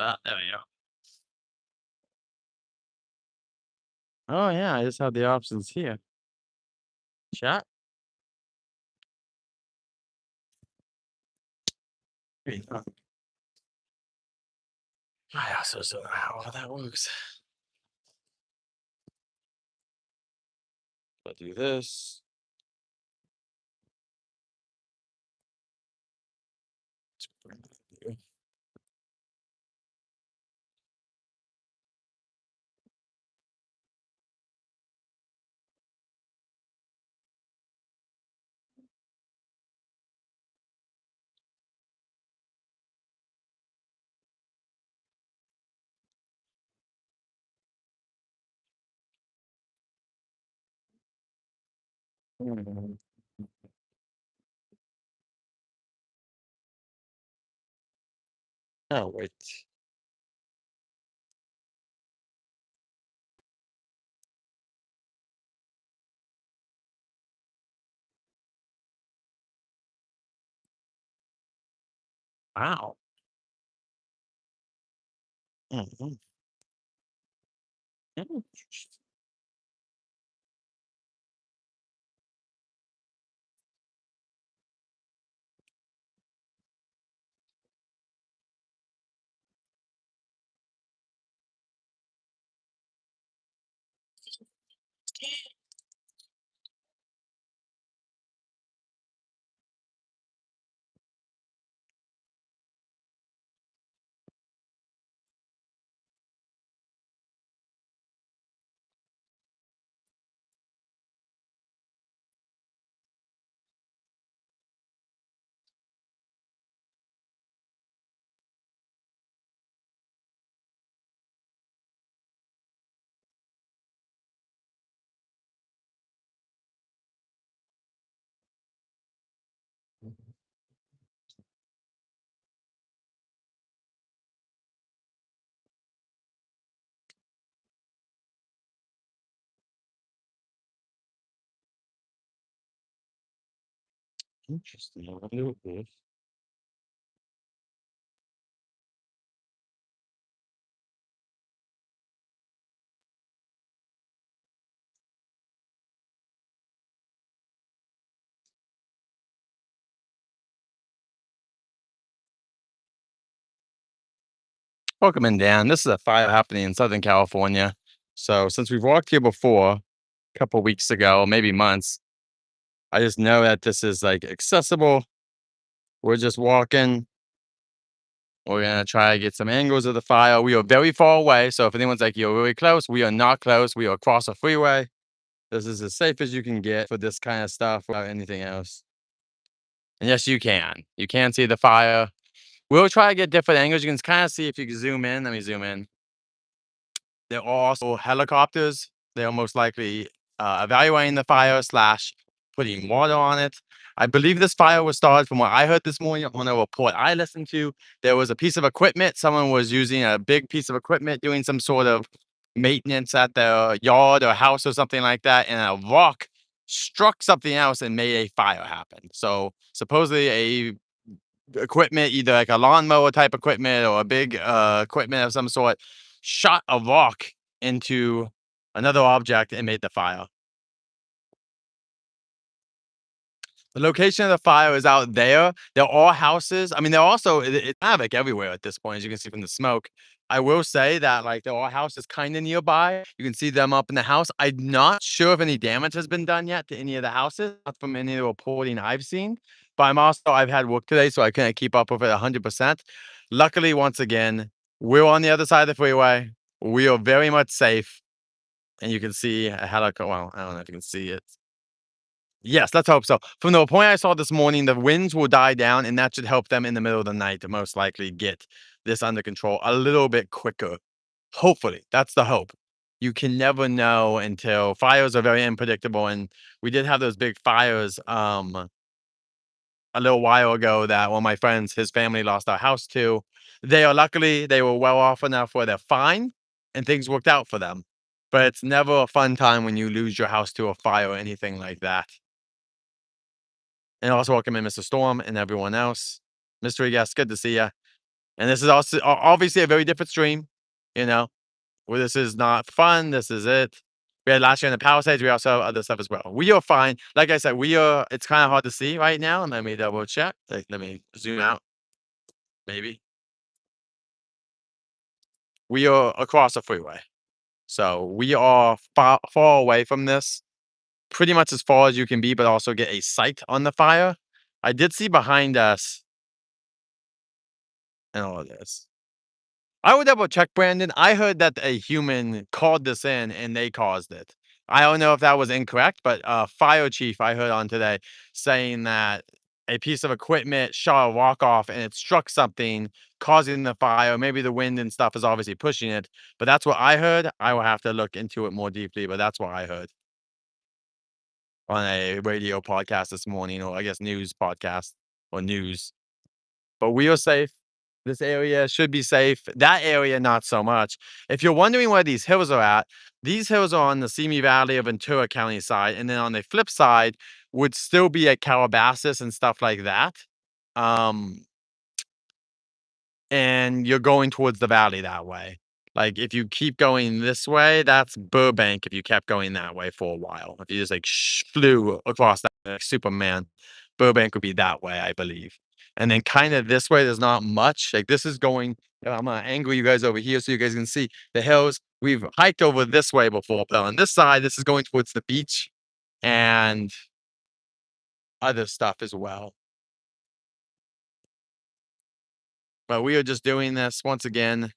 There we go. Oh yeah, I just have the options here. Chat. Wait, I also don't know how that works. But do this. Hmm. Oh wait. Wow. Mhm. Interesting. Interesting. I wonder what this. Welcome in, Dan. This is a fire happening in Southern California. So since we've walked here before, a couple weeks ago, maybe months, I just know that this is like accessible. We're just walking. We're gonna try to get some angles of the fire. We are very far away, so if anyone's like, "You're really close," we are not close. We are across a freeway. This is as safe as you can get for this kind of stuff without anything else. And yes, you can. You can see the fire. We'll try to get different angles. You can kind of see if you can zoom in. Let me zoom in. There are also helicopters. They are most likely evaluating the fire slash putting water on it. I believe this fire was started from what I heard this morning on a report I listened to. There was a piece of equipment. Someone was using a big piece of equipment doing some sort of maintenance at their yard or house or something like that. And a rock struck something else and made a fire happen. So supposedly a equipment, either like a lawnmower type equipment or a big equipment of some sort, shot a rock into another object and made the fire. The location of the fire is out there. There are houses. I mean, there are also it's havoc everywhere at this point, as you can see from the smoke. I will say that like there are houses kind of nearby. You can see them up in the house. I'm not sure if any damage has been done yet to any of the houses, not from any of the reporting I've seen. But I've had work today, so I couldn't keep up with it 100%. Luckily, once again, we're on the other side of the freeway. We are very much safe, and you can see a helicopter. Well, I don't know if you can see it. Yes, let's hope so. From the point I saw this morning, the winds will die down, and that should help them in the middle of the night to most likely get this under control a little bit quicker. Hopefully, that's the hope. You can never know until fires are very unpredictable, and we did have those big fires a little while ago that one of my friends, his family lost our house to. They were well off enough where they're fine and things worked out for them. But it's never a fun time when you lose your house to a fire or anything like that. And also welcome in Mr. Storm and everyone else. Mystery guest, good to see you. And this is also obviously a very different stream, you know, where this is not fun. This is it. We had last year in the Palisades. We also have other stuff as well. We are fine. Like I said, we are. It's kind of hard to see right now. And let me double check. Like, let me zoom out. Maybe we are across a freeway, so we are far away from this. Pretty much as far as you can be, but also get a sight on the fire. I did see behind us and all of this. I would double check, Brandon. I heard that a human called this in and they caused it. I don't know if that was incorrect, but fire chief I heard on today saying that a piece of equipment shot a walk off and it struck something, causing the fire. Maybe the wind and stuff is obviously pushing it, but that's what I heard. I will have to look into it more deeply, but that's what I heard on a radio podcast this morning, or I guess news podcast or news. But we are safe. This area should be safe. That area, not so much. If you're wondering where these hills are at, these hills are on the Simi Valley of Ventura County side. And then on the flip side would still be at Calabasas and stuff like that. Um, and you're going towards the valley that way. Like if you keep going this way, that's Burbank. If you kept going that way for a while, if you just like flew across that like Superman, Burbank would be that way, I believe. And then kind of this way, there's not much. Like this is going. I'm gonna angle you guys over here so you guys can see the hills. We've hiked over this way before, but on this side, this is going towards the beach and other stuff as well. But we are just doing this once again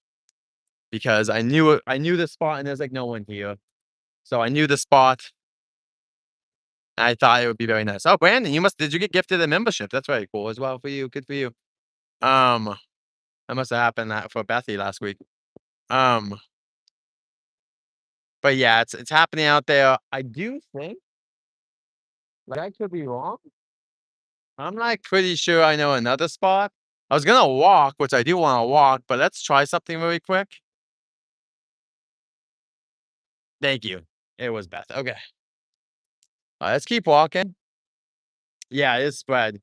because I knew the spot and there's like no one here. So I knew the spot. I thought it would be very nice. Oh, Brandon, did you get gifted a membership? That's very cool as well for you. Good for you. Um, that must have happened that for Bethy last week. Um, but yeah, it's happening out there. I do think, like I could be wrong. I'm like pretty sure I know another spot. I was gonna walk, which I do want to walk, but let's try something really quick. Thank you. It was Beth. Okay. Let's keep walking. Yeah, it's spread.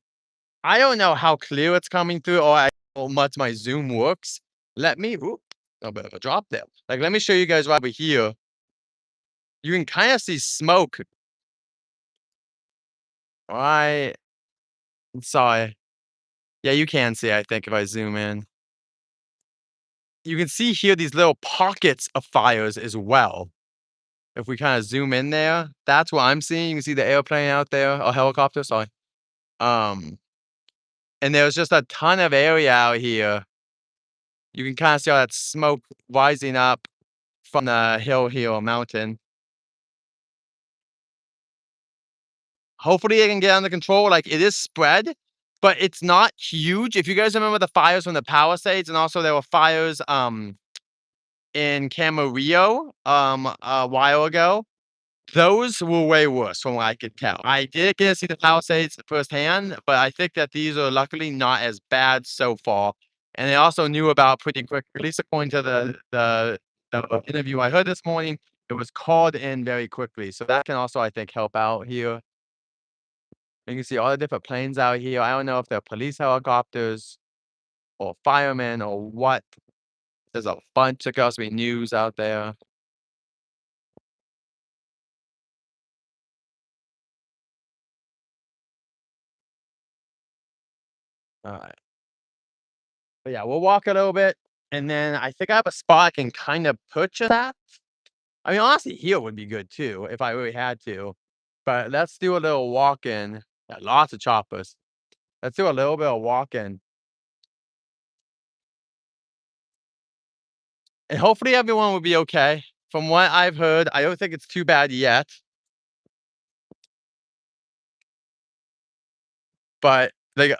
I don't know how clear it's coming through or how much my zoom works. Let me, oop, a bit of a drop there. Like, let me show you guys right over here. You can kind of see smoke. Right. Sorry. Yeah, you can see, I think, if I zoom in. You can see here these little pockets of fires as well. If we kind of zoom in there, that's what I'm seeing. You can see the airplane out there, or helicopter, sorry. Um, and there's just a ton of area out here. You can kind of see all that smoke rising up from the hill here or mountain. Hopefully it can get under control. Like it is spread, but it's not huge. If you guys remember the fires from the Palisades, and also there were fires in Camarillo a while ago. Those were way worse from what I could tell. I did get to see the Palisades firsthand, but I think that these are luckily not as bad so far. And I also knew about pretty quick, at least according to the interview I heard this morning, it was called in very quickly. So that can also, I think, help out here. You can see all the different planes out here. I don't know if they're police helicopters or firemen or what. There's a bunch of Cosby news out there. All right. But yeah, we'll walk a little bit. And then I think I have a spot I can kind of put you at. I mean, honestly, here would be good too if I really had to. But let's do a little walk-in. Got lots of choppers. Let's do a little bit of walk-in. And hopefully everyone will be okay. From what I've heard, I don't think it's too bad yet. But like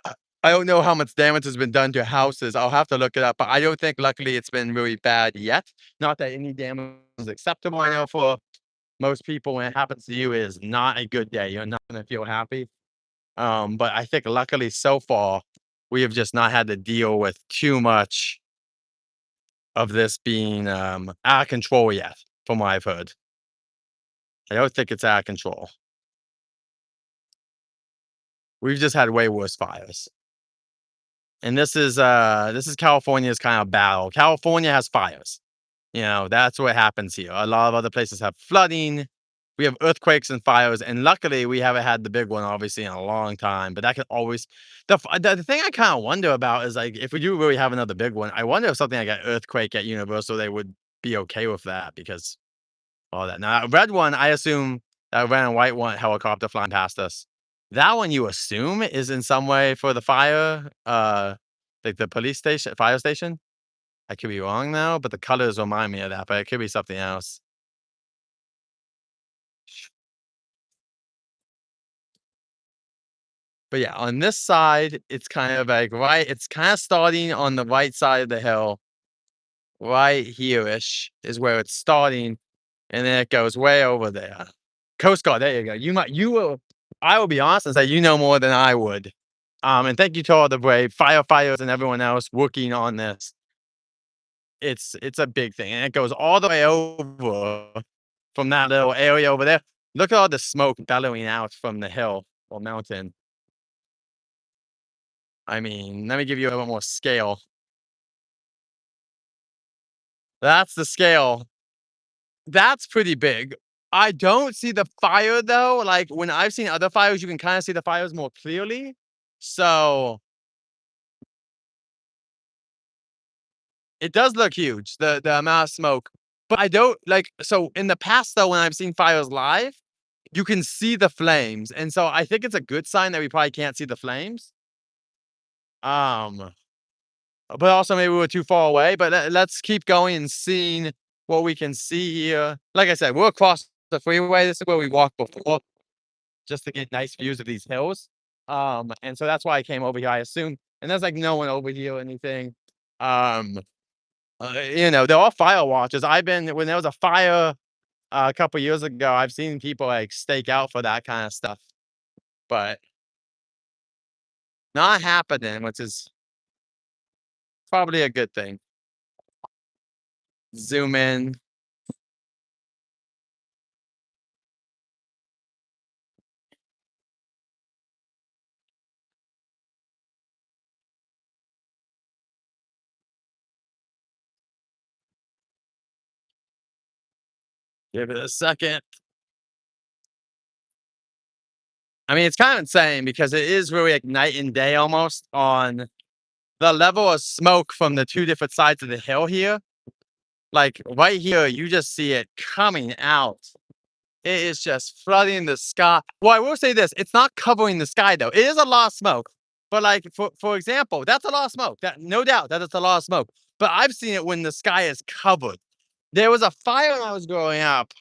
I don't know how much damage has been done to houses. I'll have to look it up. But I don't think luckily it's been really bad yet. Not that any damage is acceptable. I know for most people when it happens to you is not a good day. You're not gonna feel happy. But I think luckily so far, we have just not had to deal with too much of this being out of control yet, from what I've heard. I don't think it's out of control. We've just had way worse fires. And this is California's kind of battle. California has fires. That's what happens here. A lot of other places have flooding. We have earthquakes and fires, and luckily we haven't had the big one, obviously, in a long time. But that could always the thing I kind of wonder about is like if we do really have another big one, I wonder if something like an earthquake at Universal they would be okay with that because all that. Now, a red one, I assume that red and white one helicopter flying past us. That one you assume is in some way for the fire, like the police station, fire station. I could be wrong now, but the colors remind me of that, but it could be something else. But yeah, on this side, it's kind of like it's kind of starting on the right side of the hill, right here-ish is where it's starting, and then it goes way over there. Coast Guard, there you go. You will, I will be honest and say you know more than I would. And thank you to all the brave firefighters and everyone else working on this. It's a big thing, and it goes all the way over from that little area over there. Look at all the smoke bellowing out from the hill or mountain. I mean, let me give you a little more scale. That's the scale. That's pretty big. I don't see the fire though. Like when I've seen other fires, you can kind of see the fires more clearly. So it does look huge, the amount of smoke. But I don't like so in the past though, when I've seen fires live, you can see the flames. And so I think it's a good sign that we probably can't see the flames. Um, but also maybe we're too far away. But let's keep going and seeing what we can see here. Like I said, we're across the freeway. This is where we walked before, just to get nice views of these hills. And so that's why I came over here, I assume. And there's like no one over here or anything. Um, they're all fire watches. I've been when there was a fire a couple years ago. I've seen people like stake out for that kind of stuff, but not happening, which is probably a good thing. Zoom in. Give it a second. I mean, it's kind of insane because it is really like night and day almost on the level of smoke from the two different sides of the hill here. Like right here, you just see it coming out. It is just flooding the sky. Well, I will say this: it's not covering the sky though. It is a lot of smoke. But like for example, that's a lot of smoke. That no doubt that it's a lot of smoke. But I've seen it when the sky is covered. There was a fire when I was growing up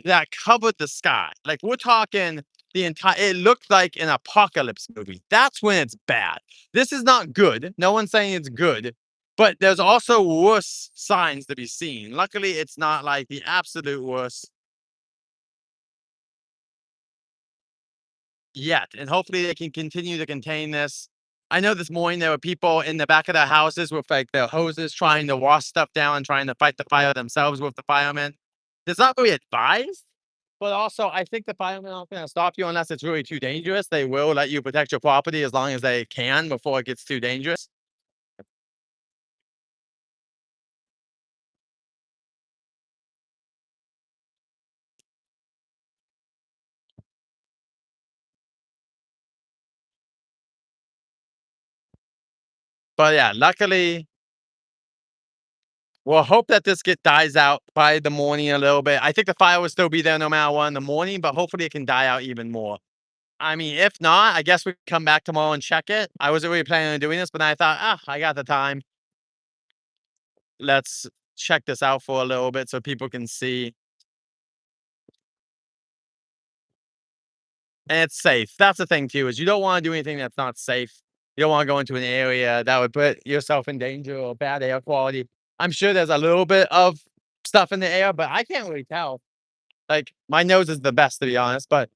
that covered the sky. Like we're talking the entire. It looked like an apocalypse movie. That's when it's bad. This is not good. No one's saying it's good. But there's also worse signs to be seen. Luckily, it's not like the absolute worst yet, and hopefully they can continue to contain this. I know this morning there were people in the back of their houses with like their hoses trying to wash stuff down and trying to fight the fire themselves with the firemen. It's not really advised, but also I think the firemen aren't going to stop you unless it's really too dangerous. They will let you protect your property as long as they can before it gets too dangerous. But yeah, luckily, we'll hope that this get dies out by the morning a little bit. I think the fire will still be there no matter what in the morning, but hopefully it can die out even more. I mean, if not, I guess we can come back tomorrow and check it. I wasn't really planning on doing this, but then I thought, I got the time. Let's check this out for a little bit so people can see. And it's safe. That's the thing too, is you don't want to do anything that's not safe. You don't want to go into an area that would put yourself in danger or bad air quality. I'm sure there's a little bit of stuff in the air, but I can't really tell. Like my nose is the best to be honest, but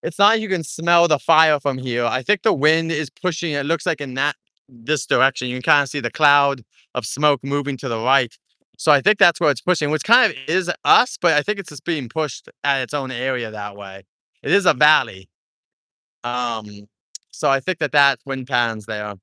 it's not like you can smell the fire from here. I think the wind is pushing. It looks like in this direction. You can kind of see the cloud of smoke moving to the right. So I think that's where it's pushing, which kind of is us, but I think it's just being pushed at its own area that way. It is a valley. Um, so I think that wind pattern's there.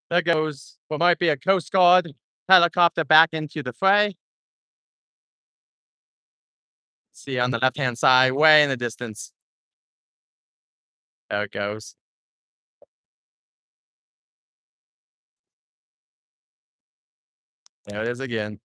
There goes what might be a Coast Guard helicopter back into the fray. See on the left-hand side, way in the distance. There it goes. There it is again.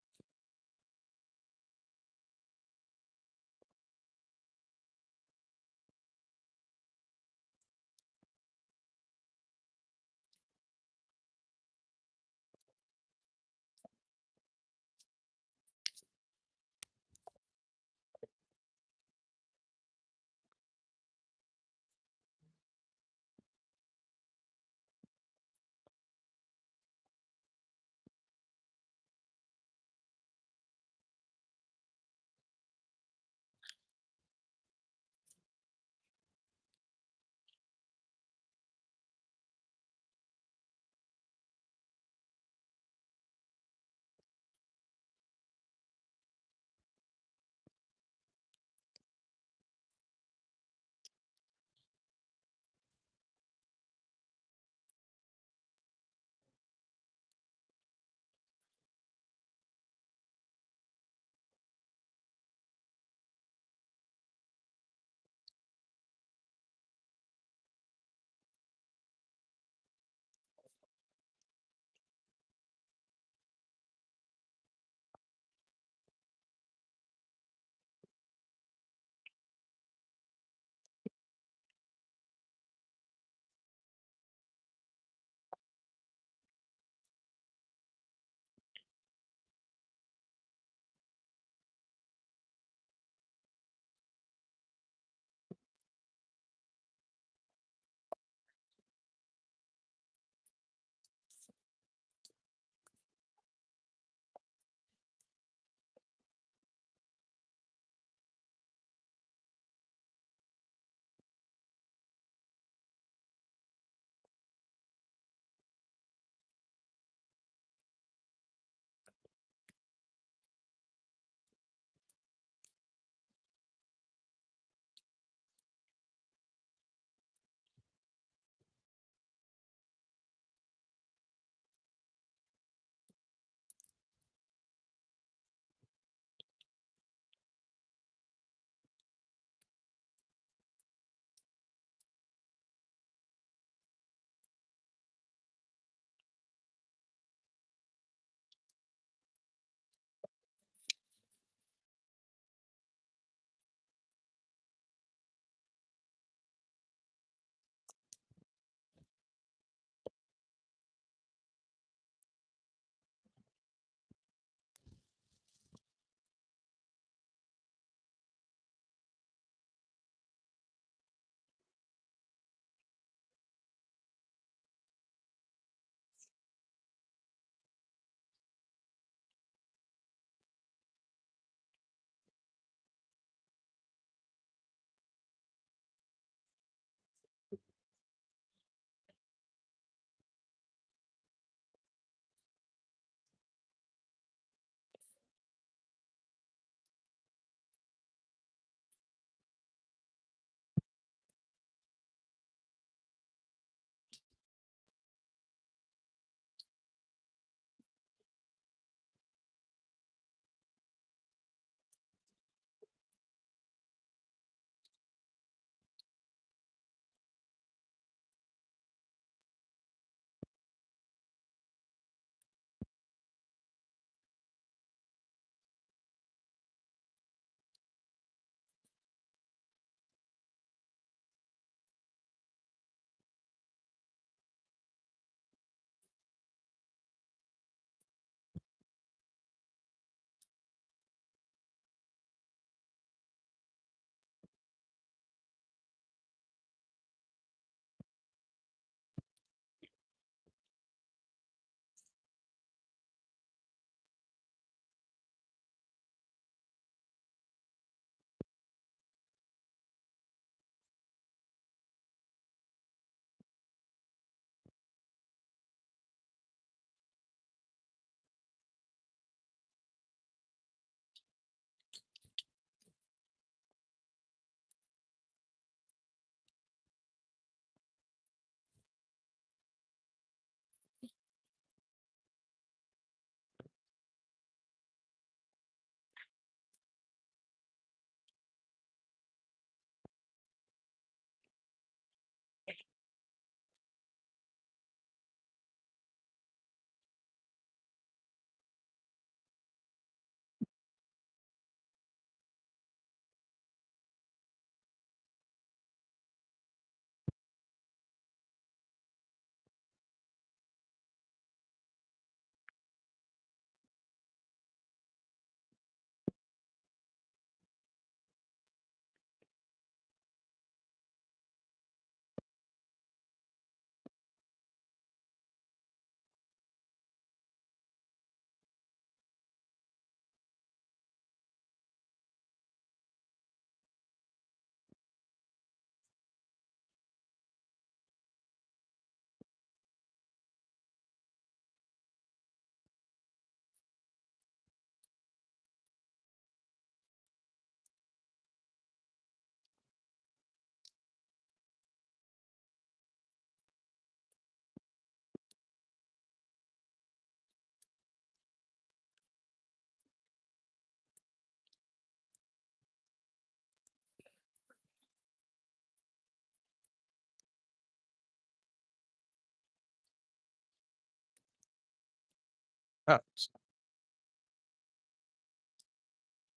Oh,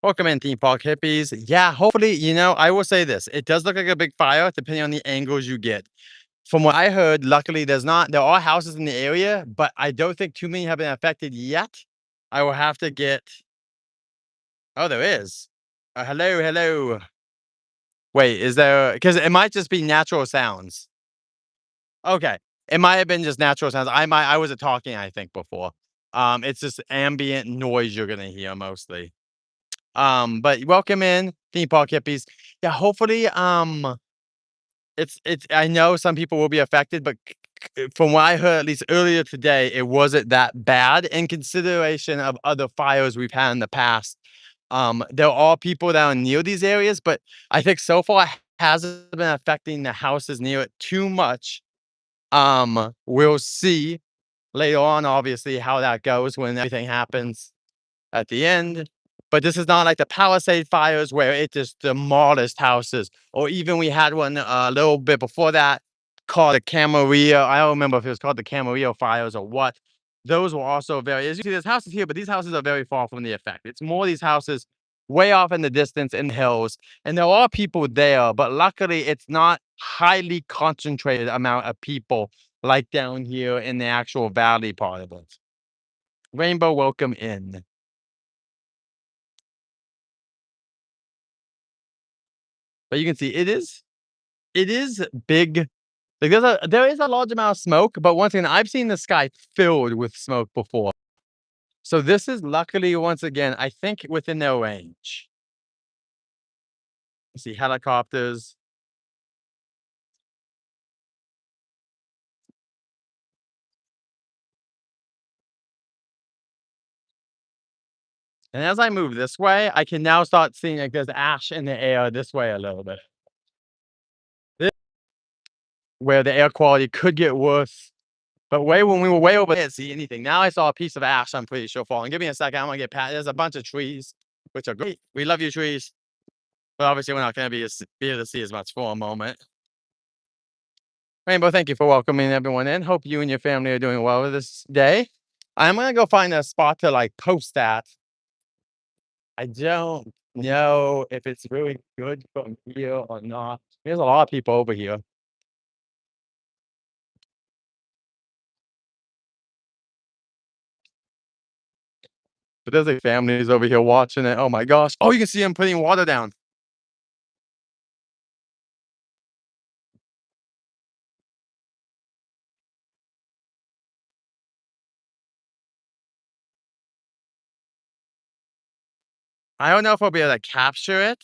welcome in, theme park hippies. Yeah, hopefully, I will say this. It does look like a big fire, depending on the angles you get. From what I heard, luckily, there are houses in the area, but I don't think too many have been affected yet. I will have to get, oh, there is. Hello, hello. Wait, is there, because it might just be natural sounds. Okay. It might have been just natural sounds. I wasn't talking, I think, before. It's just ambient noise you're gonna hear mostly. But welcome in, theme park hippies. Yeah, hopefully, it's I know some people will be affected, but from what I heard, at least earlier today, it wasn't that bad in consideration of other fires we've had in the past. There are people that are near these areas, but I think so far it hasn't been affecting the houses near it too much. We'll see later on, obviously, how that goes when everything happens at the end. But this is not like the Palisade fires where it just demolished houses, or even we had one a little bit before that called the Camarillo. I don't remember if it was called the Camarillo fires or what. Those were also very, as you see, there's houses here, but these houses are very far from the effect. It's more these houses way off in the distance in the hills, and there are people there, but luckily it's not highly concentrated amount of people like down here in the actual valley part of it. Rainbow, welcome in. But you can see it is big. Like there is a large amount of smoke, but once again, I've seen the sky filled with smoke before. So this is luckily once again, I think within their range. You see helicopters. And as I move this way, I can now start seeing like there's ash in the air this way a little bit. This where the air quality could get worse. But way when we were way over there, I didn't see anything. Now I saw a piece of ash, I'm pretty sure falling. Give me a second. I'm gonna get pat. There's a bunch of trees, which are great. We love you, trees. But obviously, we're not gonna be able to see as much for a moment. Rainbow, thank you for welcoming everyone in. Hope you and your family are doing well this day. I'm gonna go find a spot to like post at. I don't know if it's really good from here or not. There's a lot of people over here. But there's like families over here watching it. Oh my gosh. Oh, you can see them putting water down. I don't know if I'll be able to capture it,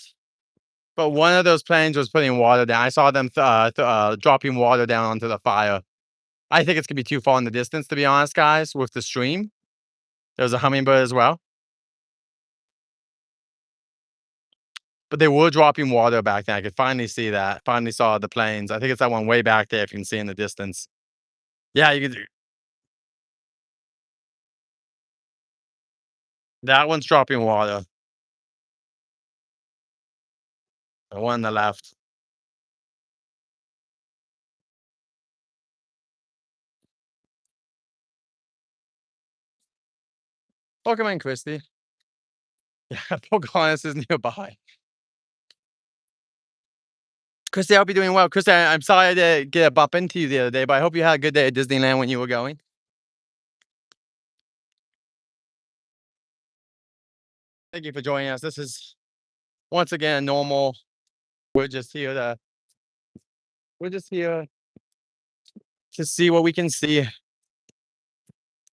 but one of those planes was putting water down. I saw them dropping water down onto the fire. I think it's gonna be too far in the distance, to be honest, guys, with the stream. There's a hummingbird as well. But they were dropping water back then. I could finally see that. Finally saw the planes. I think it's that one way back there if you can see in the distance. Yeah, you can that one's dropping water. The one on the left. Welcome in, Christy. Yeah, Pocahontas is nearby. Christy, I hope you're doing well. Christy, I'm sorry to get a bump into you the other day, but I hope you had a good day at Disneyland when you were going. Thank you for joining us. This is once again normal. We're just here to we're just here to see what we can see.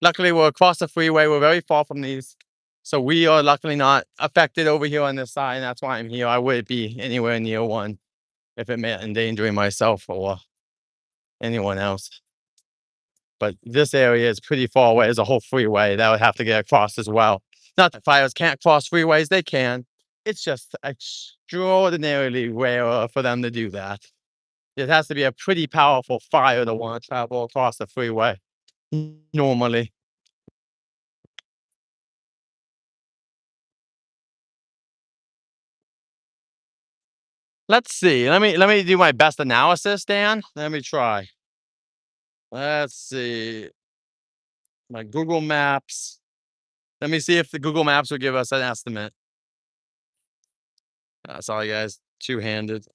Luckily, we're across the freeway. We're very far from these. So we are luckily not affected over here on this side. And that's why I'm here. I wouldn't be anywhere near one if it meant endangering myself or anyone else. But this area is pretty far away. There's a whole freeway that would have to get across as well. Not that fires can't cross freeways, they can. It's just extraordinarily rare for them to do that. It has to be a pretty powerful fire to want to travel across the freeway normally. Let's see. Let me do my best analysis, Dan. Let me try. Let's see. My Google Maps. Let me see if the Google Maps will give us an estimate. Sorry, guys. Two-handed.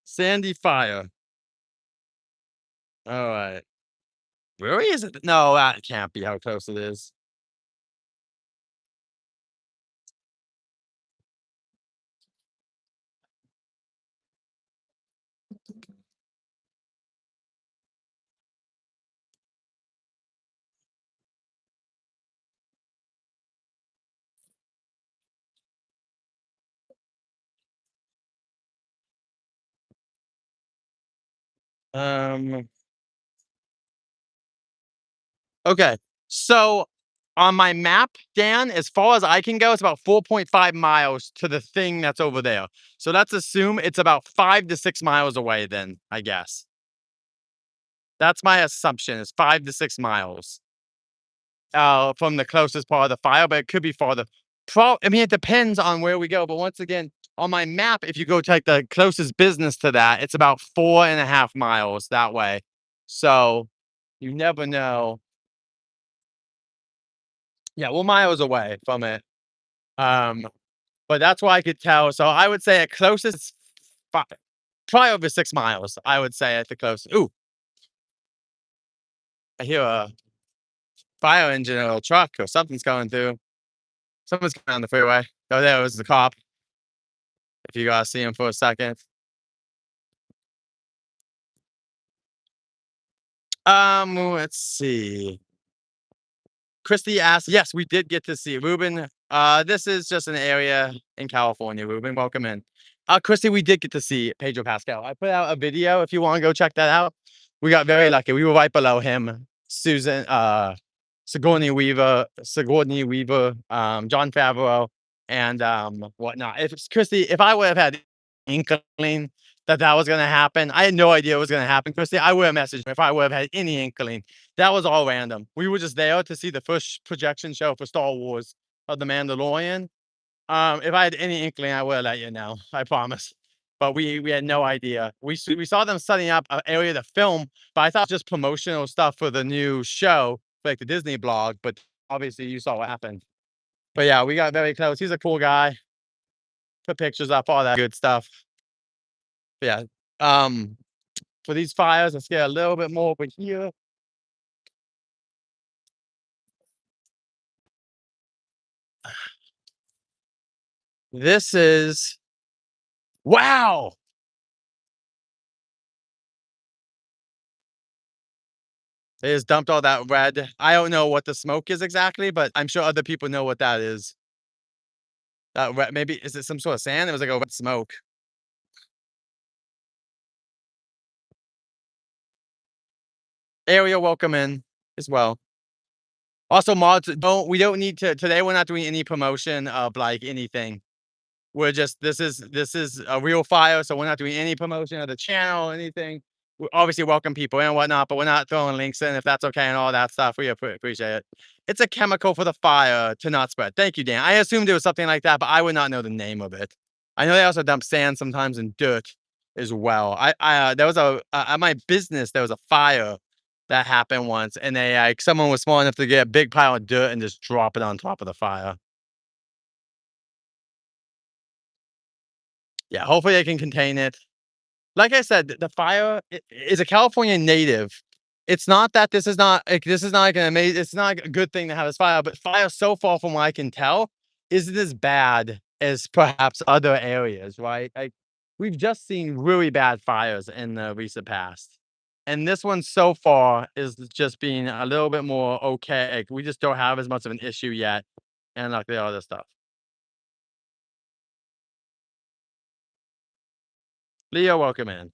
Sandy Fire. All right. Really? Is it? No, that can't be how close it is. Um, okay. So on my map, Dan, as far as I can go, it's about 4.5 miles to the thing that's over there. So let's assume it's about 5 to 6 miles away, then, I guess. That's my assumption, is 5 to 6 miles from the closest part of the fire, but it could be farther. I mean, it depends on where we go. But once again, on my map, if you go to like the closest business to that, it's about 4.5 miles that way. So you never know. Yeah, we're miles away from it. Um, but that's what I could tell. So I would say at closest, fi- probably over 6 miles. I would say at the closest. Ooh, I hear a fire engine or a truck or something's going through. Someone's coming on the freeway. Oh, there was the cop. If you guys see him for a second. Let's see. Christy asked, yes, we did get to see Ruben. This is just an area in California. Ruben, welcome in. Christy, we did get to see Pedro Pascal. I put out a video if you want to go check that out. We got very lucky. We were right below him. Susan, Sigourney Weaver, John Favreau, and whatnot. If Christy, if I would have had inkling that was gonna happen, I had no idea it was gonna happen, Christy. I would have messaged him if I would have had any inkling. That was all random. We were just there to see the first projection show for Star Wars of The Mandalorian. If I had any inkling, I would have let you know. I promise. But we had no idea. We saw them setting up an area to film, but I thought it was just promotional stuff for the new show, like the Disney blog. But obviously, you saw what happened. But yeah, we got very close. He's a cool guy. Put pictures up, all that good stuff. But yeah. For these fires, let's get a little bit more over here. This is wow. They just dumped all that red. I don't know what the smoke is exactly, but I'm sure other people know what that is. That red, maybe is it some sort of sand? It was like a red smoke. Area welcome in as well. Also, mods don't we don't need to today. We're not doing any promotion of like anything. We're just this is a real fire, so we're not doing any promotion of the channel, anything. We obviously welcome people and whatnot, but we're not throwing links in if that's okay and all that stuff. We appreciate it. It's a chemical for the fire to not spread. Thank you, Dan. I assumed it was something like that, but I would not know the name of it. I know they also dump sand sometimes and dirt as well. There was at my business there was a fire that happened once, and they like someone was smart enough to get a big pile of dirt and just drop it on top of the fire. Yeah, hopefully they can contain it. Like I said, the fire is a California native. It's not that this is not like an amazing. It's not like a good thing to have this fire, but fire so far from what I can tell isn't as bad as perhaps other areas, right? Like we've just seen really bad fires in the recent past, and this one so far is just being a little bit more okay. Like, we just don't have as much of an issue yet, and like the other stuff. Leo, welcome in.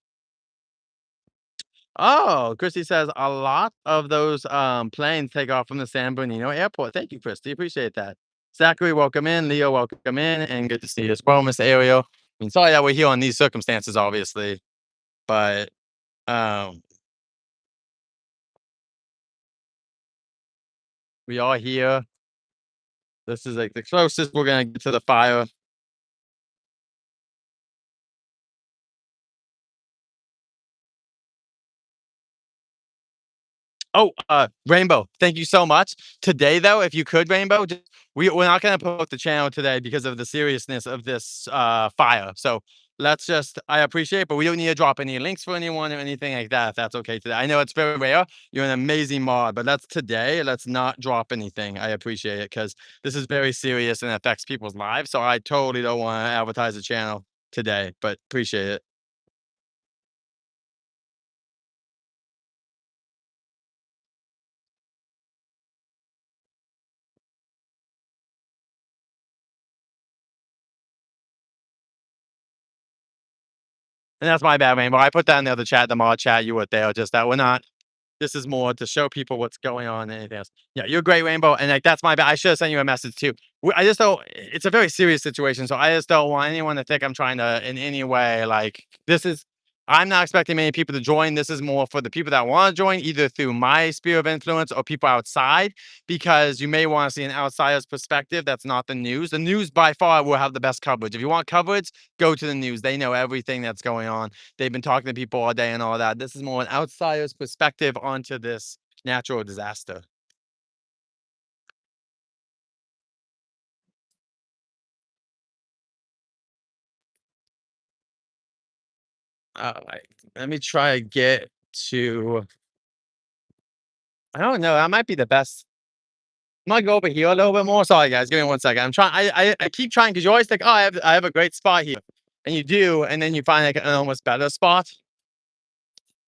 Oh, Christy says a lot of those planes take off from the San Bernardino airport. Thank you, Christy. Appreciate that. Zachary, welcome in. Leo, welcome in. And good to see you as well, Mr. Ariel. I mean, sorry that we're here on these circumstances, obviously, but um, we are here. This is like the closest we're going to get to the fire. Oh, Rainbow, thank you so much. Today, though, if you could, Rainbow, we're not gonna promote the channel today because of the seriousness of this fire. So let's just I appreciate, but we don't need to drop any links for anyone or anything like that. If that's okay today, I know it's very rare. You're an amazing mod, but let's today. Let's not drop anything. I appreciate it because this is very serious and affects people's lives. So I totally don't want to advertise the channel today, but appreciate it. And that's my bad, Rainbow. I put that in the other chat, the mod chat. You were there, just that we're not. This is more to show people what's going on and anything else. Yeah, you're great, Rainbow, and like that's my bad. I should have sent you a message too. I just don't. It's a very serious situation, so I just don't want anyone to think I'm trying to in any way like this is. I'm not expecting many people to join. This is more for the people that want to join, either through my sphere of influence or people outside, because you may want to see an outsider's perspective. That's not the news. The news by far will have the best coverage. If you want coverage, go to the news. They know everything that's going on. They've been talking to people all day and all that. This is more an outsider's perspective onto this natural disaster. All right. Let me try to get to I don't know. That might be the best. I might go over here a little bit more. Sorry, guys. Give me one second. I'm trying. I keep trying because you always think, oh, I have a great spot here, and you do, and then you find like an almost better spot.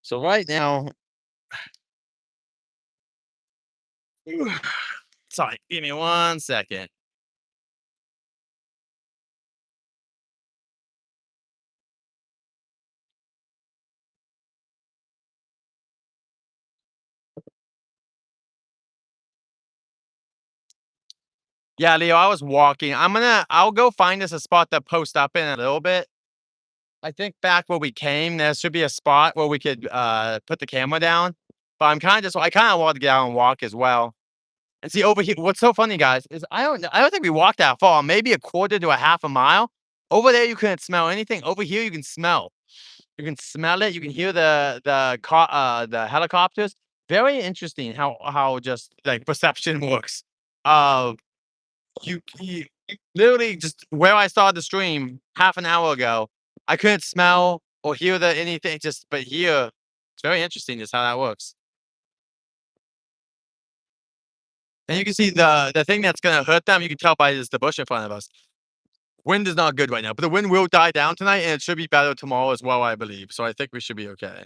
So right now, sorry. Give me one second. Yeah, Leo. I was walking. I'll go find us a spot to post up in a little bit. I think back where we came, there should be a spot where we could put the camera down. But I kind of want to get out and walk as well. And see over here, what's so funny, guys, is I don't think we walked that far, maybe a quarter to a half a mile. Over there, you couldn't smell anything. Over here, you can smell. You can smell it. You can hear the helicopters. Very interesting how just like perception works. Uh, you literally just where I started the stream half an hour ago, I couldn't smell or hear the anything. Just but here, it's very interesting just how that works. And you can see the thing that's gonna hurt them. You can tell by just the bush in front of us. Wind is not good right now, but the wind will die down tonight, and it should be better tomorrow as well, I believe. So I think we should be okay.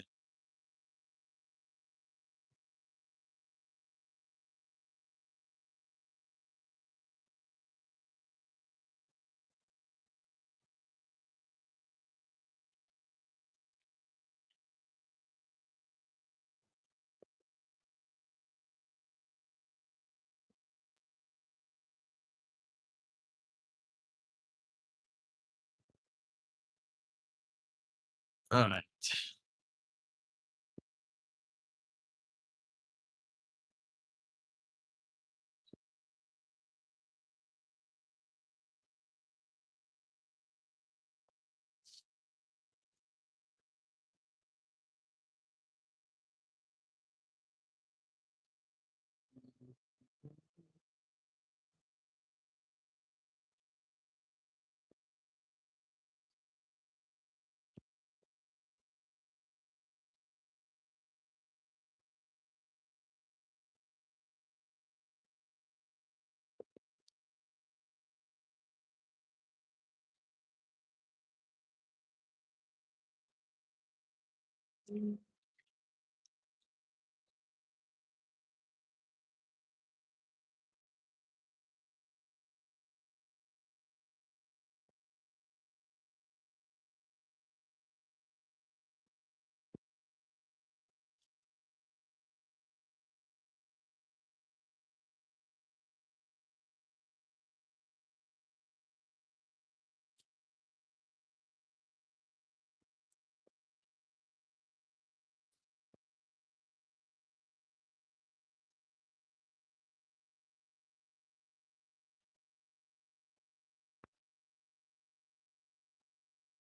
All right.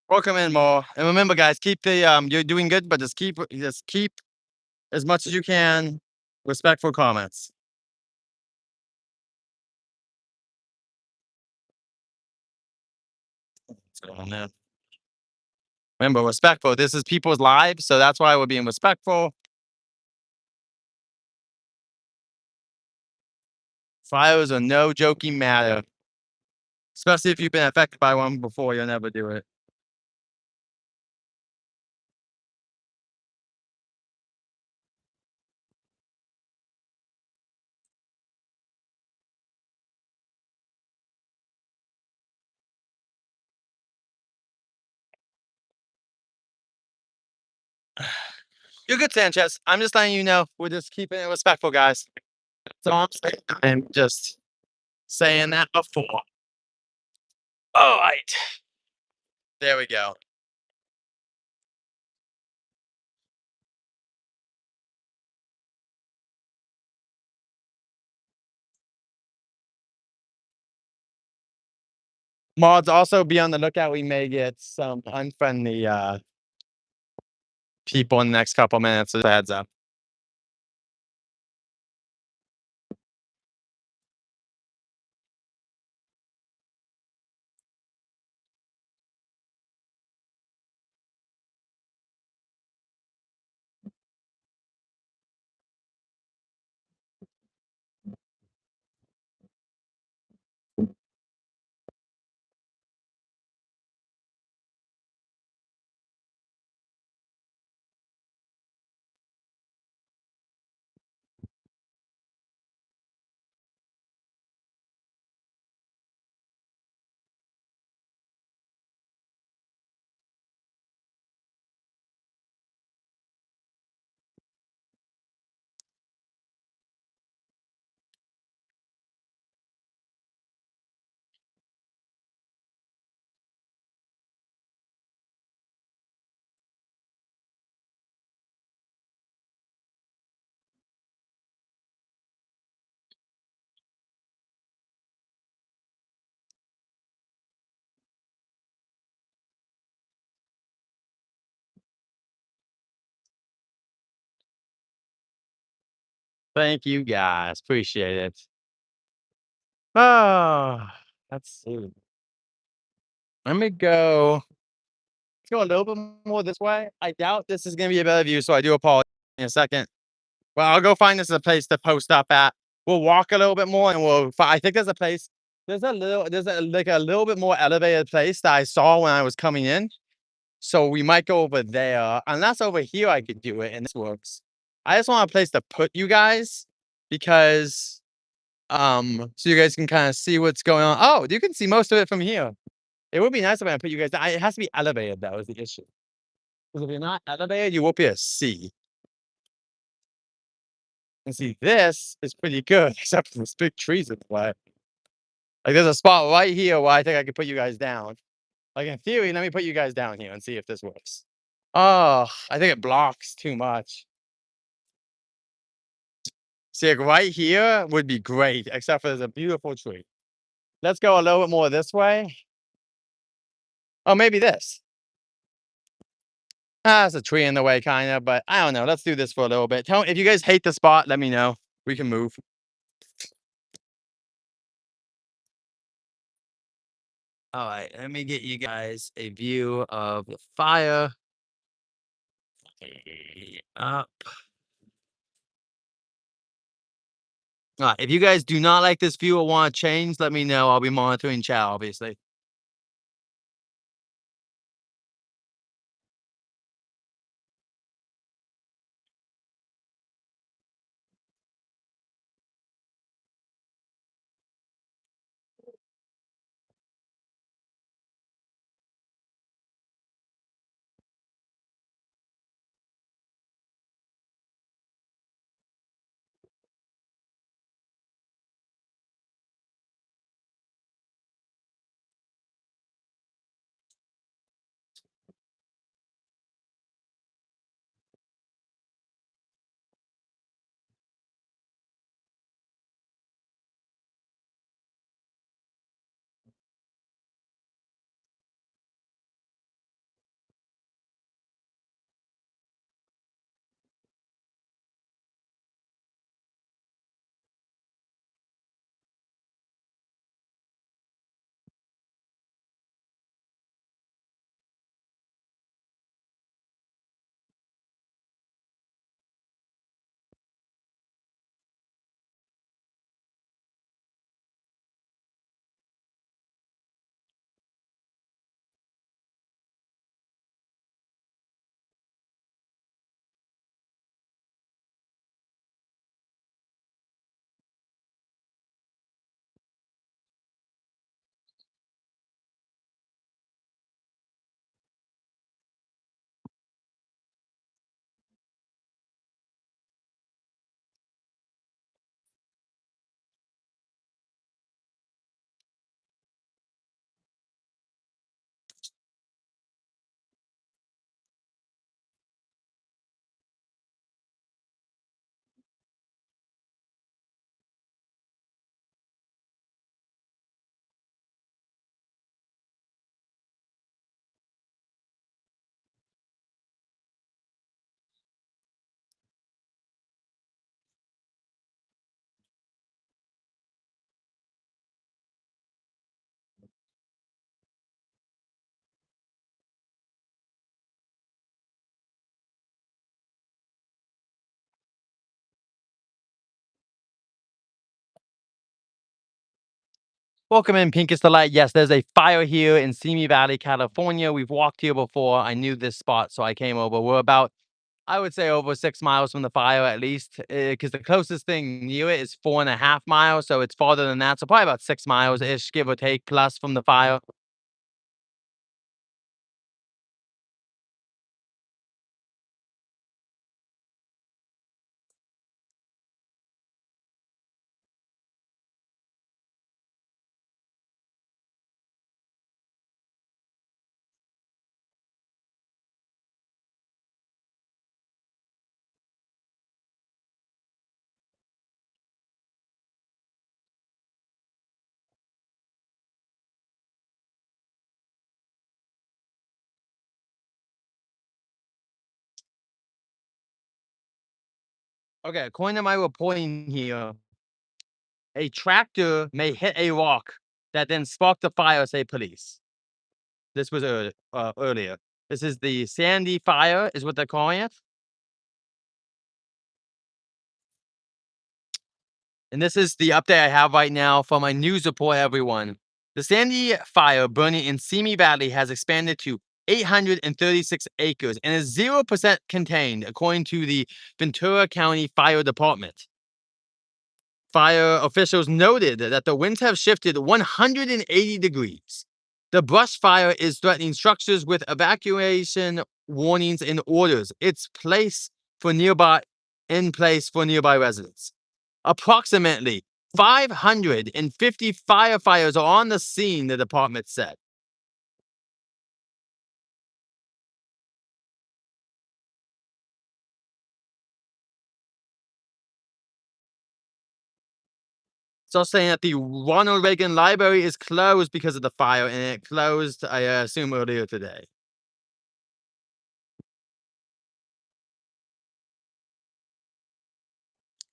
Welcome in more. And remember, guys, keep the you're doing good, but just keep as much as you can. Respectful comments. What's going on there? Remember, respectful. This is people's lives, so that's why we're being respectful. Fires are no joking matter, especially if you've been affected by one before. You'll never do it. You're good, Sanchez. I'm just letting you know we're just keeping it respectful, guys. That's all I'm saying. I'm just saying that before. All right. There we go. Mods, also be on the lookout. We may get some unfriendly people in the next couple minutes. So heads up. Thank you, guys. Appreciate it. Oh, let's see. Let me go. Let's go a little bit more this way. I doubt this is gonna be a better view, so I do apologize in a second. Well, I'll go find us a place to post up at. We'll walk a little bit more, and I think there's a place. There's a like a little bit more elevated place that I saw when I was coming in. So we might go over there. Unless over here I could do it, and this works. I just want a place to put you guys because so you guys can kind of see what's going on. Oh, you can see most of it from here. It would be nice if I put you guys down. It has to be elevated, though, is the issue. Because if you're not elevated, you won't be able to see. And see, this is pretty good, except for these big trees in the way. Like, there's a spot right here where I think I could put you guys down. Like, in theory, let me put you guys down here and see if this works. Oh, I think it blocks too much. See, like, right here would be great, except for there's a beautiful tree. Let's go a little bit more this way. Oh, maybe this. Ah, it's a tree in the way, kind of, but I don't know. Let's do this for a little bit. Tell if you guys hate the spot, let me know. We can move. All right, let me get you guys a view of the fire. Up. All right, if you guys do not like this view or want to change, let me know. I'll be monitoring chat, obviously. Welcome in, Pinkest Delight. Yes, there's a fire here in Simi Valley, California. We've walked here before. I knew this spot, so I came over. We're about, I would say, over 6 miles from the fire at least, because the closest thing near it is 4.5 miles. So it's farther than that. So probably about 6 miles ish, give or take, plus from the fire. Okay, according to my reporting here, a tractor may hit a rock that then sparked the fire, say police. This was earlier. This is the Sandy fire, is what they're calling it. And this is the update I have right now from my news report, everyone. The Sandy fire burning in Simi Valley has expanded to 836 acres and is 0% contained, according to the Ventura County Fire Department. Fire officials noted that the winds have shifted 180 degrees. The brush fire is threatening structures with evacuation warnings and orders. It's in place for nearby residents. Approximately 550 firefighters are on the scene, the department said. It's also saying that the Ronald Reagan Library is closed because of the fire, and it closed, I assume, earlier today.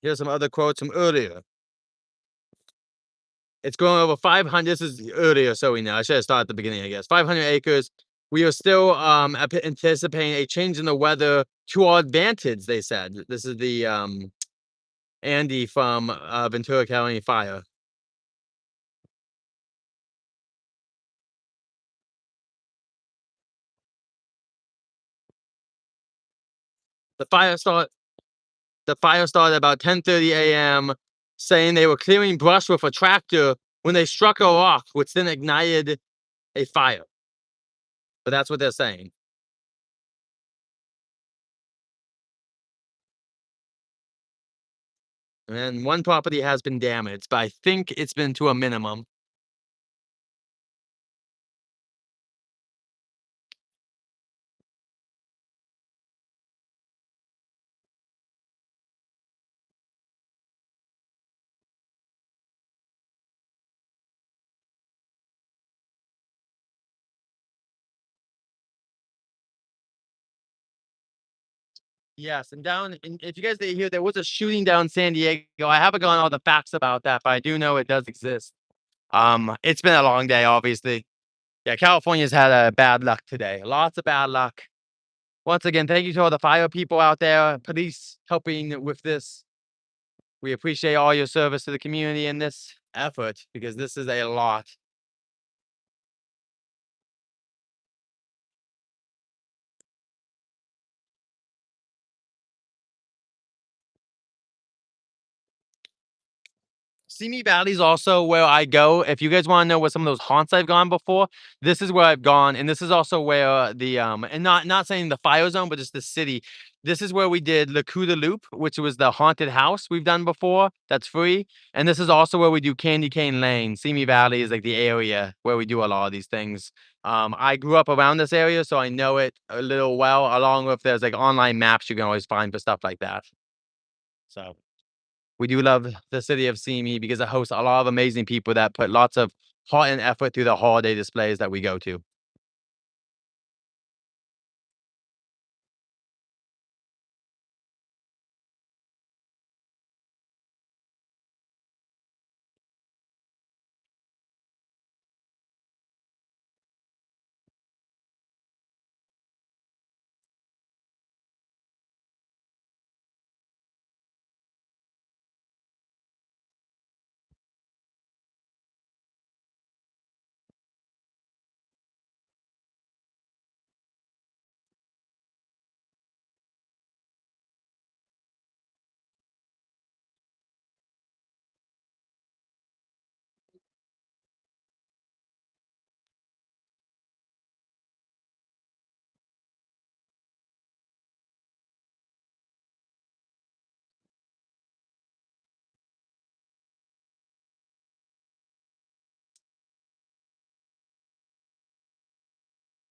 Here's some other quotes from earlier. It's going over 500. This is earlier, so we know. I should have started at the beginning, I guess. 500 acres. We are still anticipating a change in the weather to our advantage, they said. This is the Andy from Ventura County Fire. The fire start the fire started about 10:30 a.m., saying they were clearing brush with a tractor when they struck a rock, which then ignited a fire. But that's what they're saying. And one property has been damaged, but I think it's been to a minimum. Yes, and if you guys didn't hear, there was a shooting down San Diego. I haven't gotten all the facts about that, but I do know it does exist. It's been a long day, obviously. Yeah, California's had a bad luck today. Lots of bad luck. Once again, thank you to all the fire people out there, police helping with this. We appreciate all your service to the community in this effort because this is a lot. Simi Valley is also where I go. If you guys want to know what some of those haunts I've gone before, this is where I've gone, and this is also where the and not saying the fire zone, but just the city. This is where we did Le Coup de Loop, which was the haunted house we've done before. That's free, and this is also where we do Candy Cane Lane. Simi Valley is like the area where we do a lot of these things. I grew up around this area, so I know it a little well. Along with there's like online maps you can always find for stuff like that. So. We do love the city of Simi because it hosts a lot of amazing people that put lots of heart and effort through the holiday displays that we go to.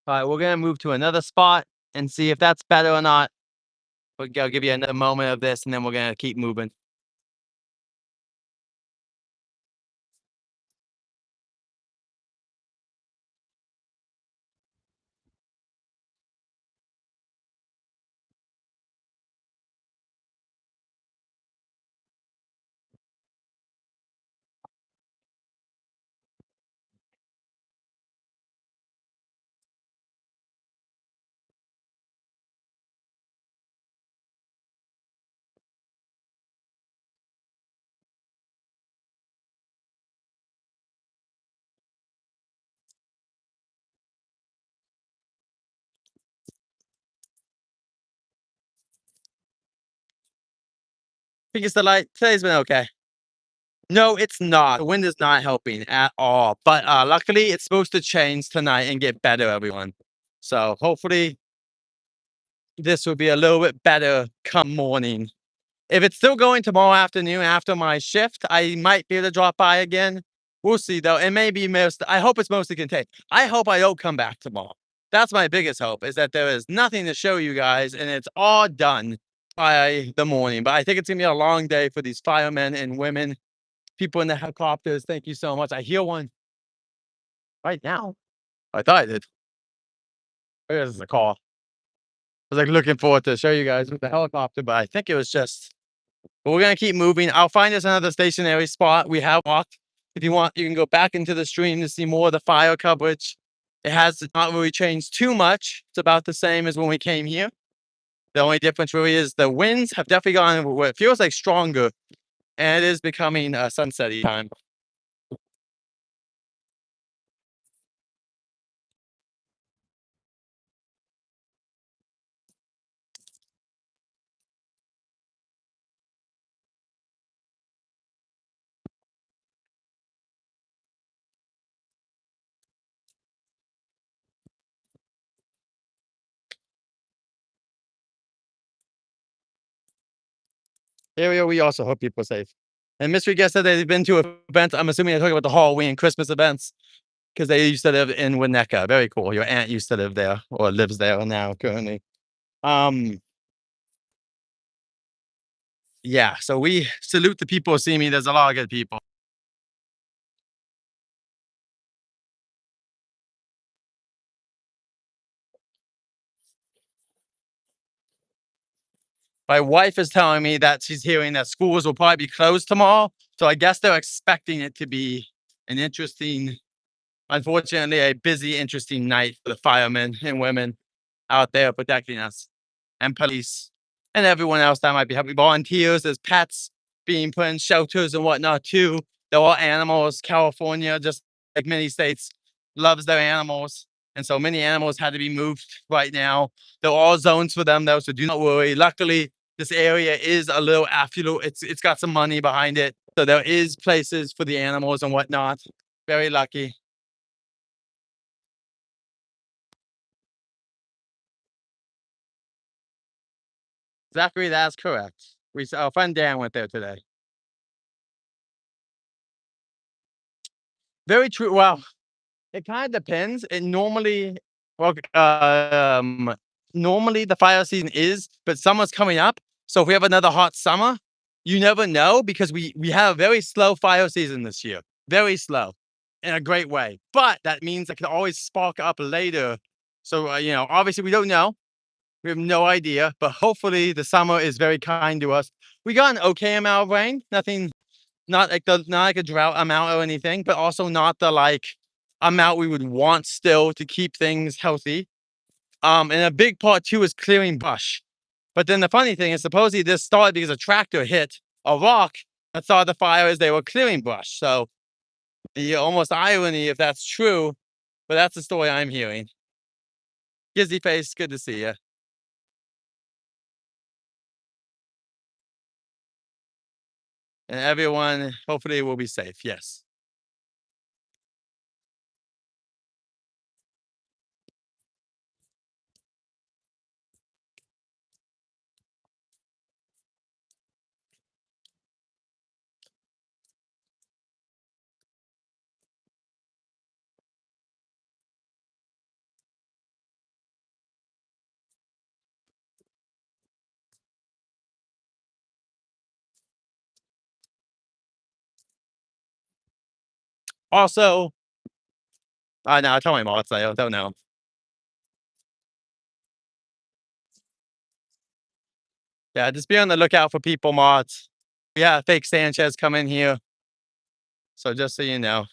All right, we're gonna move to another spot and see if that's better or not. I'll give you another moment of this, and then we're gonna keep moving. I think it's the light. Today's been okay. No, it's not. The wind is not helping at all. But luckily, it's supposed to change tonight and get better, everyone. So hopefully, this will be a little bit better come morning. If it's still going tomorrow afternoon after my shift, I might be able to drop by again. We'll see though. It may be most. I hope it's mostly contained. I hope I don't come back tomorrow. That's my biggest hope, is that there is nothing to show you guys and it's all done by the morning. But I think it's gonna be a long day for these firemen and women, people in the helicopters. Thank you so much. I hear one right now. I thought I did. There's a call. I was like looking forward to show you guys with the helicopter, but I think it was just. But we're gonna keep moving. I'll find us another stationary spot. We have walked. If you want, you can go back into the stream to see more of the fire coverage. It has not really changed too much. It's about the same as when we came here. The only difference really is the winds have definitely gone what feels like stronger, and it is becoming sunsetty time. Area, we also hope people are safe. And mystery guest said they've been to events. I'm assuming they're talking about the Halloween Christmas events because they used to live in Winnetka. Very cool. Your aunt used to live there or lives there now currently. Um, yeah, so we salute the people of Simi. There's a lot of good people. My wife is telling me that she's hearing that schools will probably be closed tomorrow. So I guess they're expecting it to be an interesting, unfortunately, a busy, interesting night for the firemen and women out there protecting us, and police and everyone else that might be helping. Volunteers, there's pets being put in shelters and whatnot too. They're all animals. California, just like many states, loves their animals. And so many animals had to be moved right now. They're all zones for them though, so do not worry. Luckily, this area is a little affluent. It's got some money behind it. So there is places for the animals and whatnot. Very lucky. Zachary, that's correct. Our friend Dan went there today. Very true. Well, it kind of depends. It normally, well, normally the fire season is, but summer's coming up. So if we have another hot summer, you never know because we have a very slow fire season this year. Very slow, in a great way. But that means it can always spark up later. So obviously we don't know. We have no idea, but hopefully the summer is very kind to us. We got an okay amount of rain. Nothing, not like a drought amount or anything, but also not the like amount we would want still to keep things healthy. And a big part too is clearing brush. But then the funny thing is, supposedly this started because a tractor hit a rock that started the fire as they were clearing brush. So the almost irony if that's true, but that's the story I'm hearing. Gizzy face, good to see you. And everyone hopefully will be safe. Yes. Also, no, tell my mom, I don't know. Yeah, just be on the lookout for people mods. Yeah, fake Sanchez come in here. So just so you know.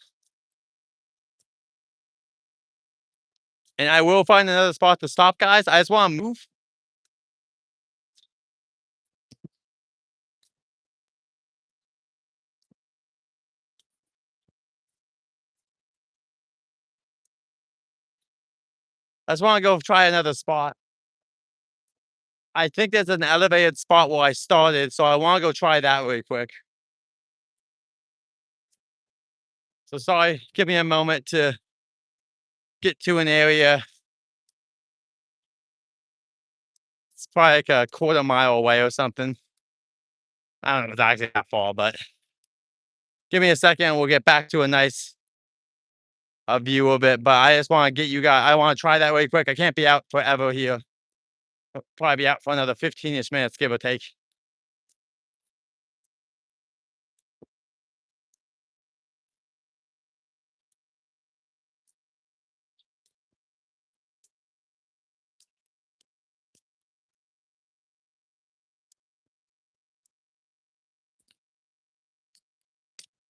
And I will find another spot to stop, guys. I just want to move. I just want to go try another spot. I think there's an elevated spot where I started, so I want to go try that really quick. So sorry, give me a moment to get to an area. It's probably like a quarter mile away or something. I don't know if it's actually that far, but give me a second. We'll get back to a nice view of it. But I just want to get you guys, I want to try that really quick. I can't be out forever here. I'll probably be out for another 15-ish minutes, give or take.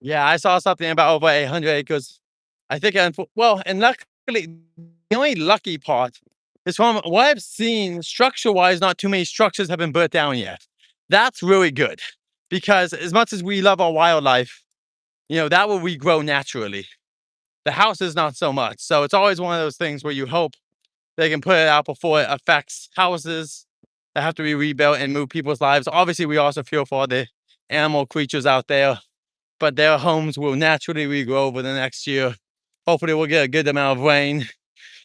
Yeah, I saw something about over 800 acres. I think, well, and luckily, the only lucky part is from what I've seen, structure wise, not too many structures have been burnt down yet. That's really good because as much as we love our wildlife, that will regrow naturally. The house is not so much. So it's always one of those things where you hope they can put it out before it affects houses that have to be rebuilt and move people's lives. Obviously, we also feel for the animal creatures out there, but their homes will naturally regrow over the next year. Hopefully, we'll get a good amount of rain.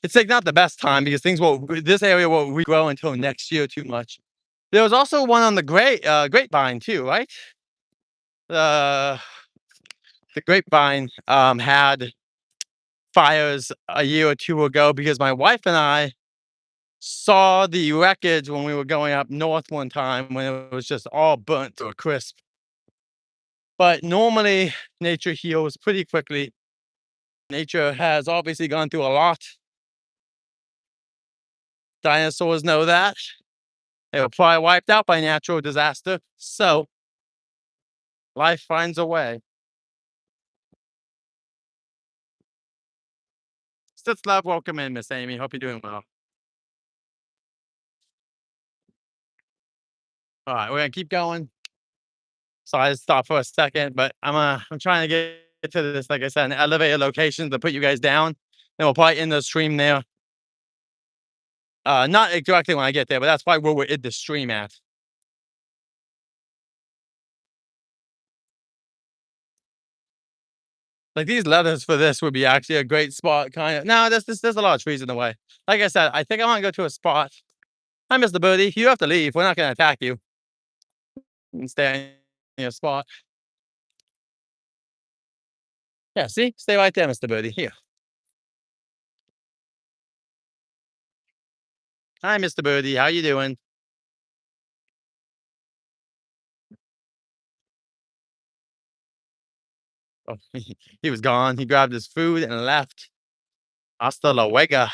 It's like not the best time because this area won't regrow until next year too much. There was also one on the grapevine too, right? Uh, the grapevine had fires a year or two ago because my wife and I saw the wreckage when we were going up north one time when it was just all burnt to a crisp. But normally, nature heals pretty quickly. Nature has obviously gone through a lot. Dinosaurs know that. They were probably wiped out by natural disaster. So life finds a way. Stitz love, welcome in, Miss Amy. Hope you're doing well. All right, we're gonna keep going. So I stopped for a second, but I'm trying to get to this, like I said, an elevated location to put you guys down. Then we'll probably end the stream there. Not exactly when I get there, but that's probably where we're in the stream at. Like these leathers for this would be actually a great spot, kind of. No, there's a lot of trees in the way. Like I said, I think I want to go to a spot. Hi, Mr. Birdie. You have to leave. We're not going to attack you. You can stay in your spot. Yeah, see? Stay right there, Mr. Birdie. Here. Hi, Mr. Birdie. How you doing? Oh, he was gone. He grabbed his food and left. Hasta luego.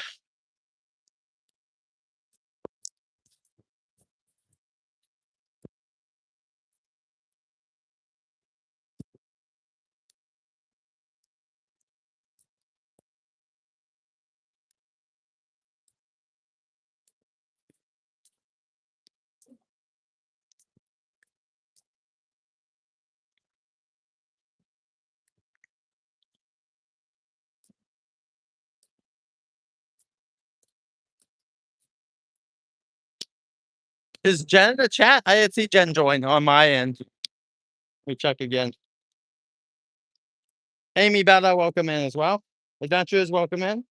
Is Jen in the chat? I didn't see Jen join on my end. Let me check again. Amy Bella, welcome in as well. Adventurers, welcome in.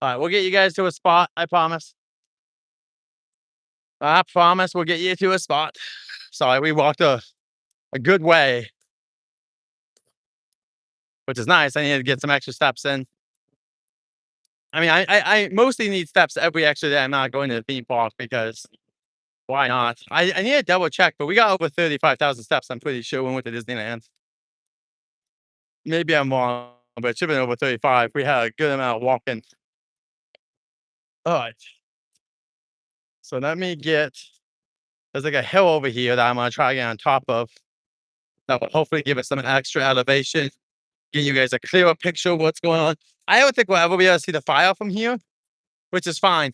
All right, we'll get you guys to a spot. I promise. I promise we'll get you to a spot. Sorry, we walked a good way which is nice. I need to get some extra steps in. I mean, I mostly need steps every extra day. I'm not going to the theme park because why not? I need to double check, but we got over 35,000 steps. I'm pretty sure when we went to Disneyland. Maybe I'm wrong, but it should have been over 35. We had a good amount of walking. All right. So let me get, there's like a hill over here that I'm going to try to get on top of. That will hopefully give us some extra elevation, give you guys a clearer picture of what's going on. I don't think we'll ever be able to see the fire from here, which is fine.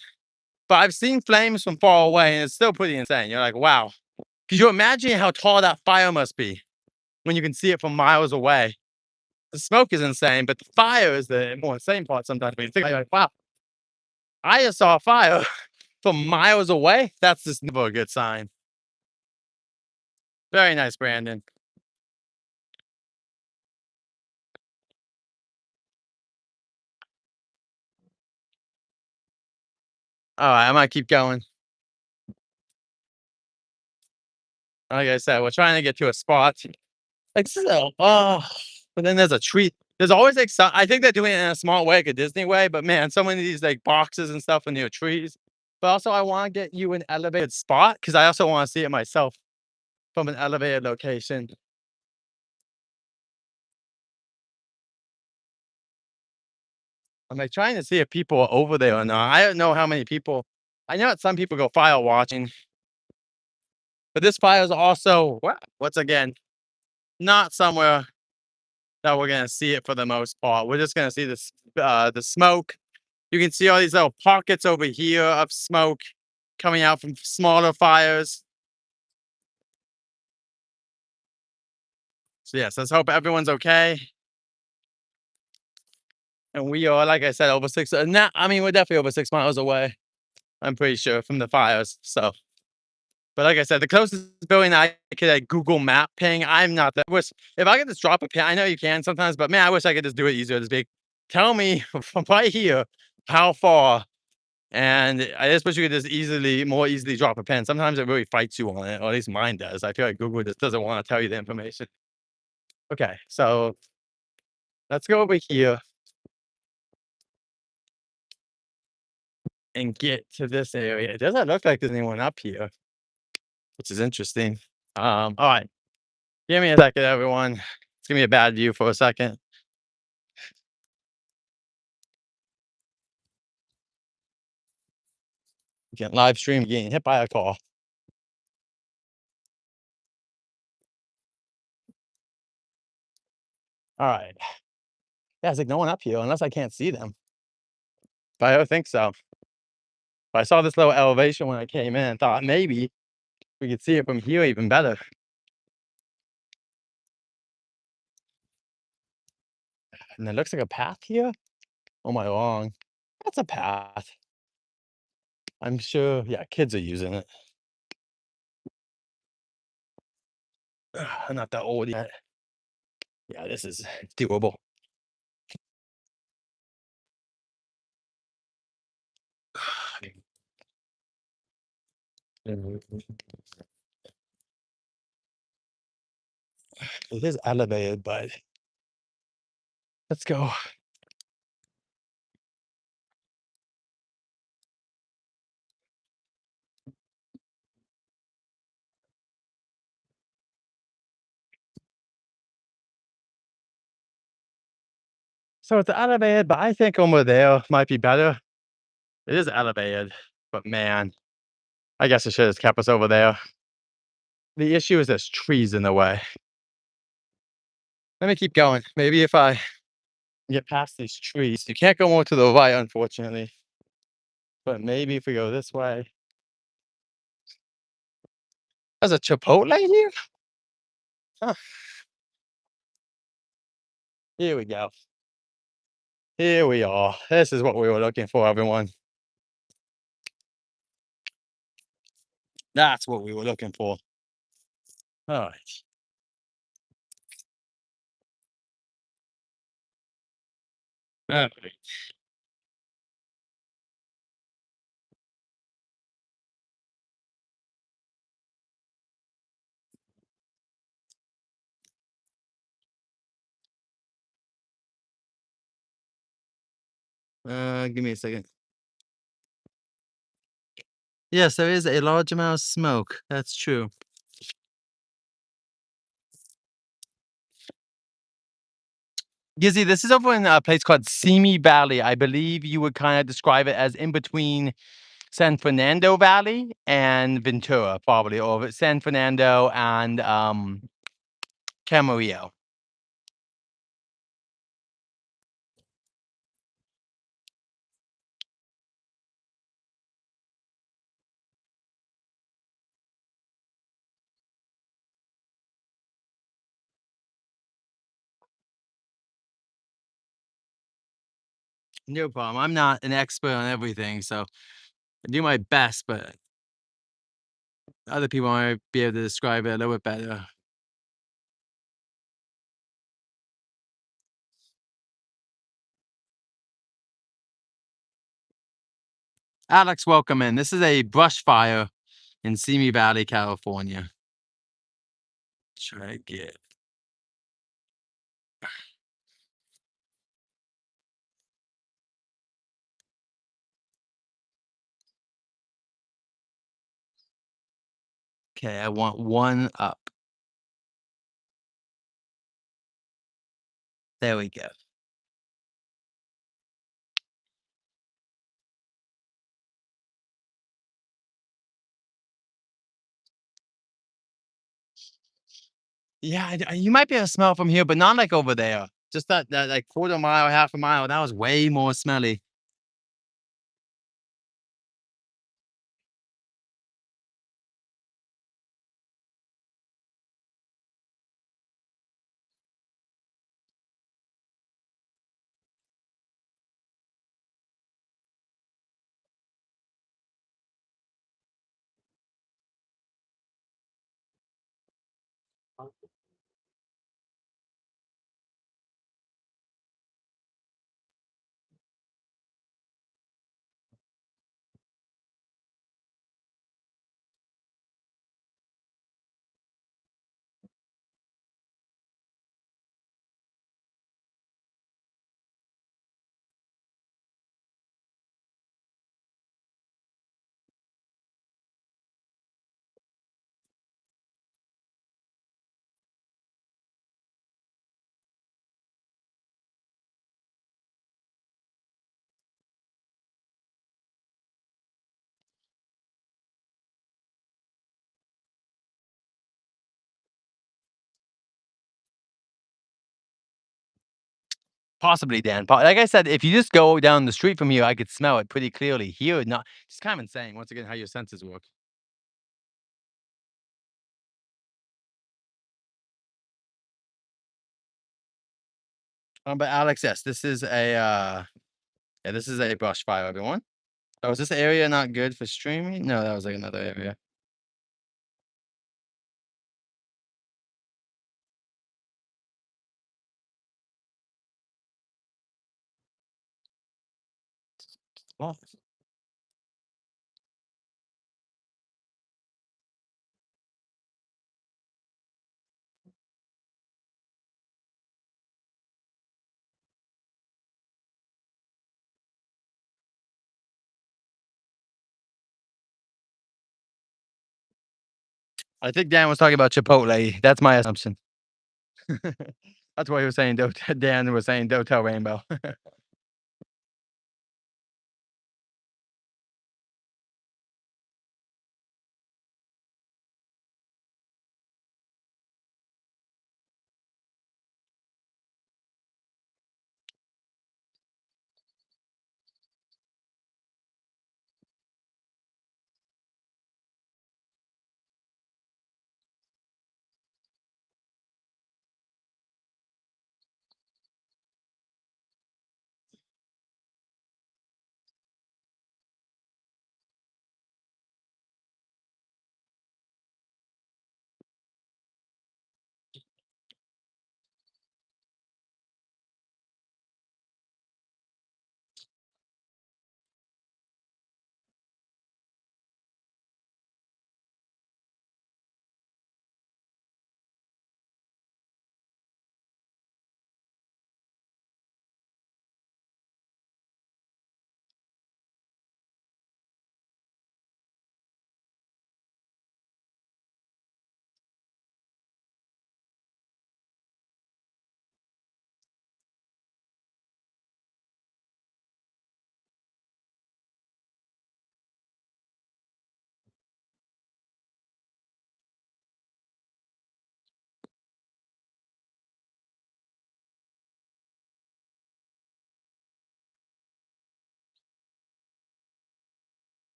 But I've seen flames from far away, and it's still pretty insane. You're like, wow. Could you imagine how tall that fire must be when you can see it from miles away? The smoke is insane, but the fire is the more insane part sometimes. When you think, you're like, wow, I just saw a fire from miles away. That's just never a good sign. Very nice, Brandon. All right, I might keep going. Like I said, we're trying to get to a spot. Like so, but then there's a tree. There's always like some, I think they're doing it in a small way, like a Disney way. But man, so many of these like boxes and stuff and near trees. But also, I want to get you an elevated spot because I also want to see it myself from an elevated location. I'm like trying to see if people are over there or not. I don't know how many people. I know that some people go fire watching, but this fire is also once again not somewhere that we're gonna see it for the most part. We're just gonna see this the smoke. You can see all these little pockets over here of smoke coming out from smaller fires. So yes, let's hope everyone's okay. And we are, like I said, over six. Now, I mean, we're definitely over 6 miles away. I'm pretty sure from the fires. So, but like I said, the closest building I could like, Google Map ping. I'm not that. Wish if I could just drop a pin. I know you can sometimes, but man, I wish I could just do it easier. Just be, tell me from right here how far. And I just wish you could just more easily drop a pin. Sometimes it really fights you on it, or at least mine does. I feel like Google just doesn't want to tell you the information. Okay, so let's go over here and get to this area. It doesn't look like there's anyone up here, which is interesting. All right. Give me a second, everyone. It's gonna be a bad view for a second. Getting live stream, getting hit by a car. All right. Yeah, it's like no one up here unless I can't see them. But I don't think so. But I saw this little elevation when I came in and thought maybe we could see it from here even better. And it looks like a path here. Oh my wrong. That's a path. I'm sure, yeah, kids are using it. I'm not that old yet. Yeah, this is doable. It is elevated, but let's go. So it's elevated, but I think over there might be better. It is elevated, but man, I guess I should have kept us over there. The issue is there's trees in the way. Let me keep going. Maybe if I get past these trees, you can't go more to the right, unfortunately. But maybe if we go this way. There's a Chipotle here? Huh, here we go. Here we are. This is what we were looking for, everyone. That's what we were looking for. All right. All right. Give me a second. Yes, there is a large amount of smoke. That's true. Gizzy, this is over in a place called Simi Valley. I believe you would kind of describe it as in between San Fernando Valley and Ventura, probably, or San Fernando and Camarillo. No problem. I'm not an expert on everything, so I do my best, but other people might be able to describe it a little bit better. Alex, welcome in. This is a brush fire in Simi Valley, California. Try to get. Okay, I want one up. There we go. Yeah, you might be able to smell from here, but not like over there. Just that like quarter mile, half a mile. That was way more smelly. Possibly, Dan. Like I said, if you just go down the street from here, I could smell it pretty clearly. Here, not. It's kind of insane. Once again, how your senses work. But Alex, yes, this is a yeah, this is a brush fire, everyone. Oh, is this area not good for streaming? No, that was like another area. Well, I think Dan was talking about Chipotle. That's my assumption. That's why he was saying. Dan was saying, "Don't tell Rainbow."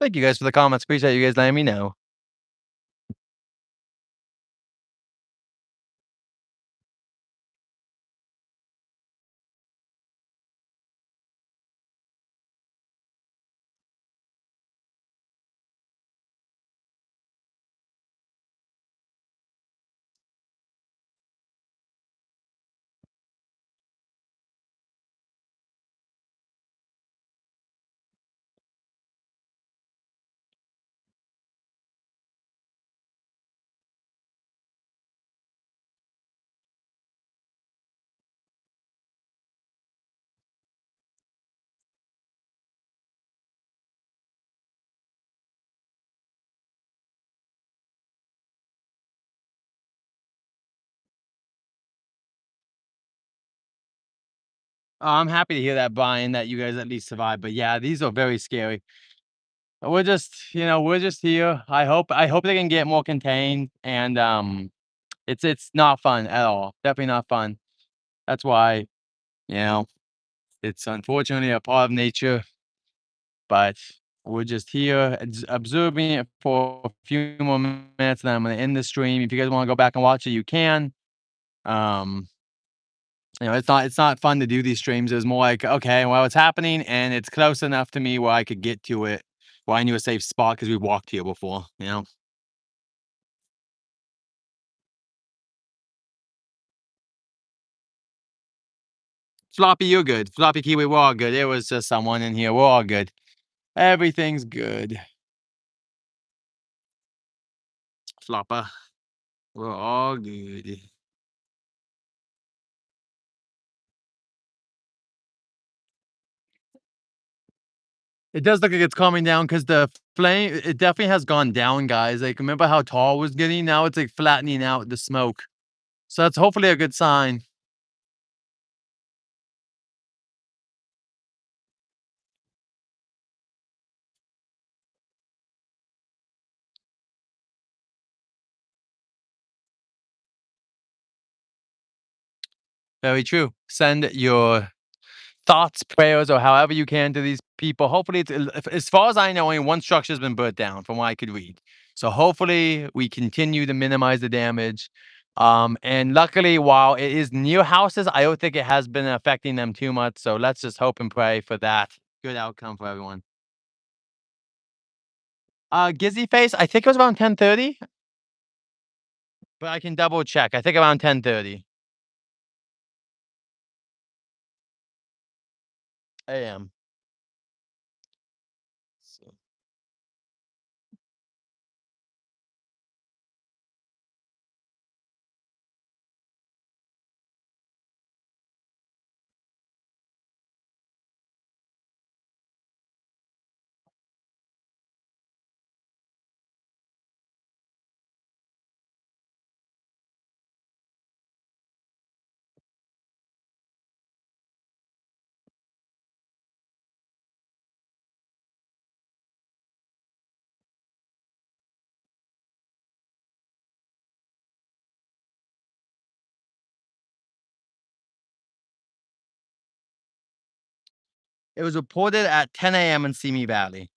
Thank you guys for the comments. Appreciate you guys letting me know. I'm happy to hear that, Brian, that you guys at least survived. But yeah, these are very scary. We're just, we're just here. I hope they can get more contained, and it's not fun at all. Definitely not fun. That's why, you know, it's unfortunately a part of nature, but we're just here observing it for a few more minutes, and then I'm gonna end the stream. If you guys want to go back and watch it, you can. Um, it's not fun to do these streams. It was more like, okay, well, it's happening, and it's close enough to me where I could get to it, where I knew a safe spot because we walked here before. Floppy, you're good. Floppy Kiwi, we're all good. It was just someone in here. We're all good. Everything's good. Flopper, we're all good. It does look like it's calming down because the flame, it definitely has gone down, guys. Like, remember how tall it was getting? Now it's like flattening out the smoke. So that's hopefully a good sign. Very true. Send your thoughts, prayers, or however you can to these people. Hopefully, as far as I know, only one structure has been burnt down from what I could read. So hopefully, we continue to minimize the damage. And luckily, while it is near houses, I don't think it has been affecting them too much. So let's just hope and pray for that good outcome for everyone. Gizzy face, I think it was around 10:30, but I can double check. I think around 10:30 a.m. So it was reported at 10 a.m. in Simi Valley.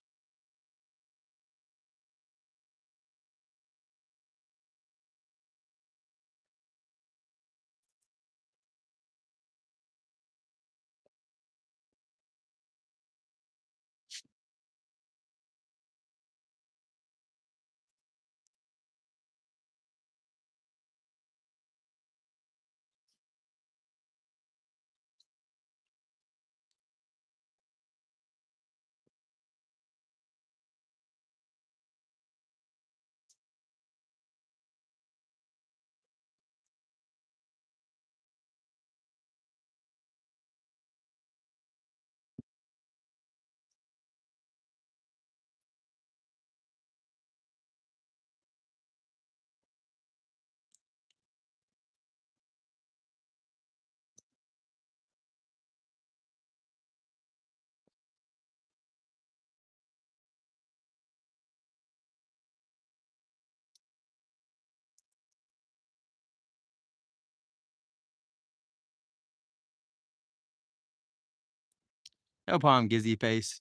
No problem, Gizzy face.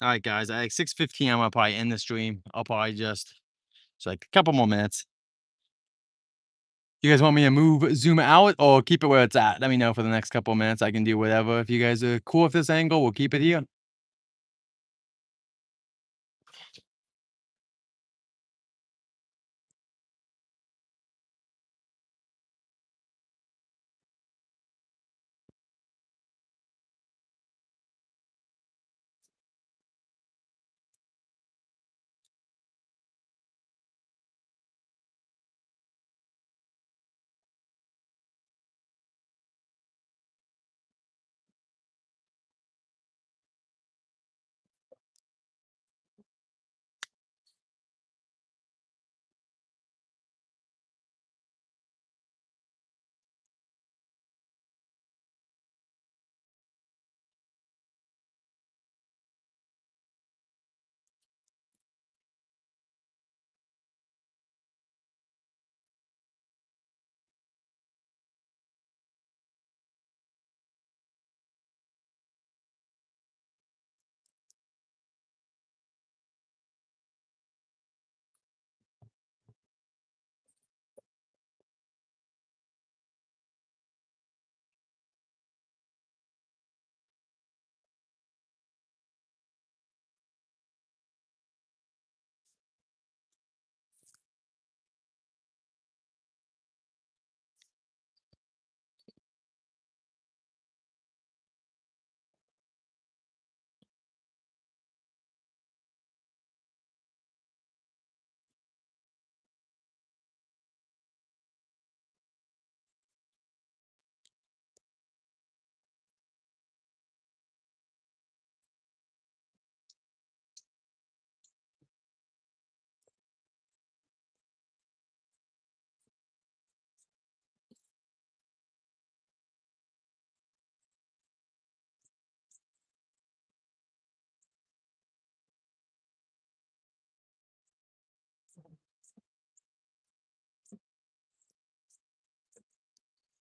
All right, guys. At like 6:15, I'm gonna probably end the stream. I'll probably just it's like a couple more minutes. You guys want me to zoom out, or keep it where it's at? Let me know for the next couple of minutes. I can do whatever. If you guys are cool with this angle, we'll keep it here.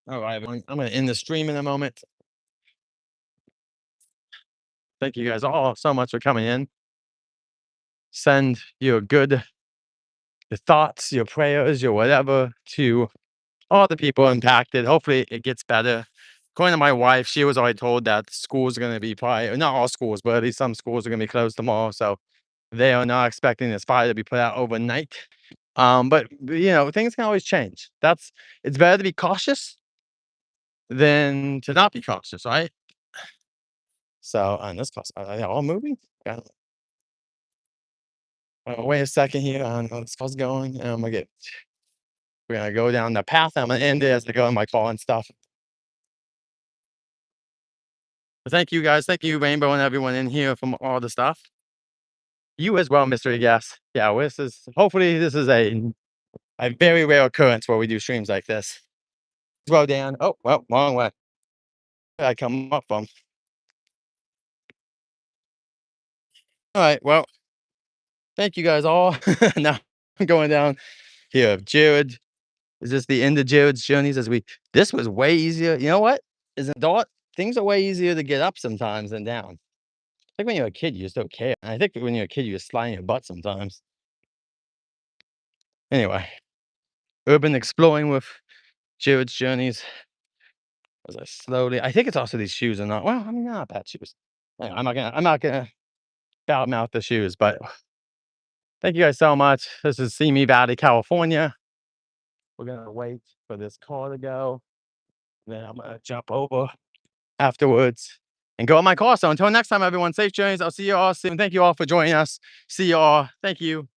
All right, everyone. I'm gonna end the stream in a moment. Thank you guys all so much for coming in. Send your good your thoughts, your prayers, your whatever to all the people impacted. Hopefully it gets better. According to my wife, she was already told that schools are going to be probably not all schools, but at least some schools are going to be closed tomorrow. So they are not expecting this fire to be put out overnight. But things can always change. It's better to be cautious than to not be cautious, right? So on this class, are they all moving? Got wait a second here. I don't know this car's going. And we're gonna go down the path. I'm gonna end it as I go in my car and stuff. But thank you guys. Thank you, Rainbow, and everyone in here from all the stuff. You as well, Mystery Guest. Yeah, hopefully this is a very rare occurrence where we do streams like this. As well, Dan. Oh, well, wrong way. Where did I come up from? All right, well, thank you guys all. Now I'm going down here. Jared, is this the end of Jared's journeys as we this was way easier. You know what? As an adult, things are way easier to get up sometimes than down. Like when you're a kid, you just don't care. And I think when you're a kid, you just slide in your butt sometimes. Anyway, urban exploring with Jared's journeys. As I think it's also these shoes are not well. I mean, they're not bad shoes. Anyway, I'm not gonna mouth the shoes, but thank you guys so much. This is Simi Valley, California. We're gonna wait for this car to go. Then I'm gonna jump over afterwards and go in my car. So until next time, everyone, safe journeys. I'll see you all soon. Thank you all for joining us. See you all. Thank you.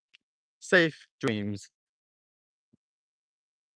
Safe dreams.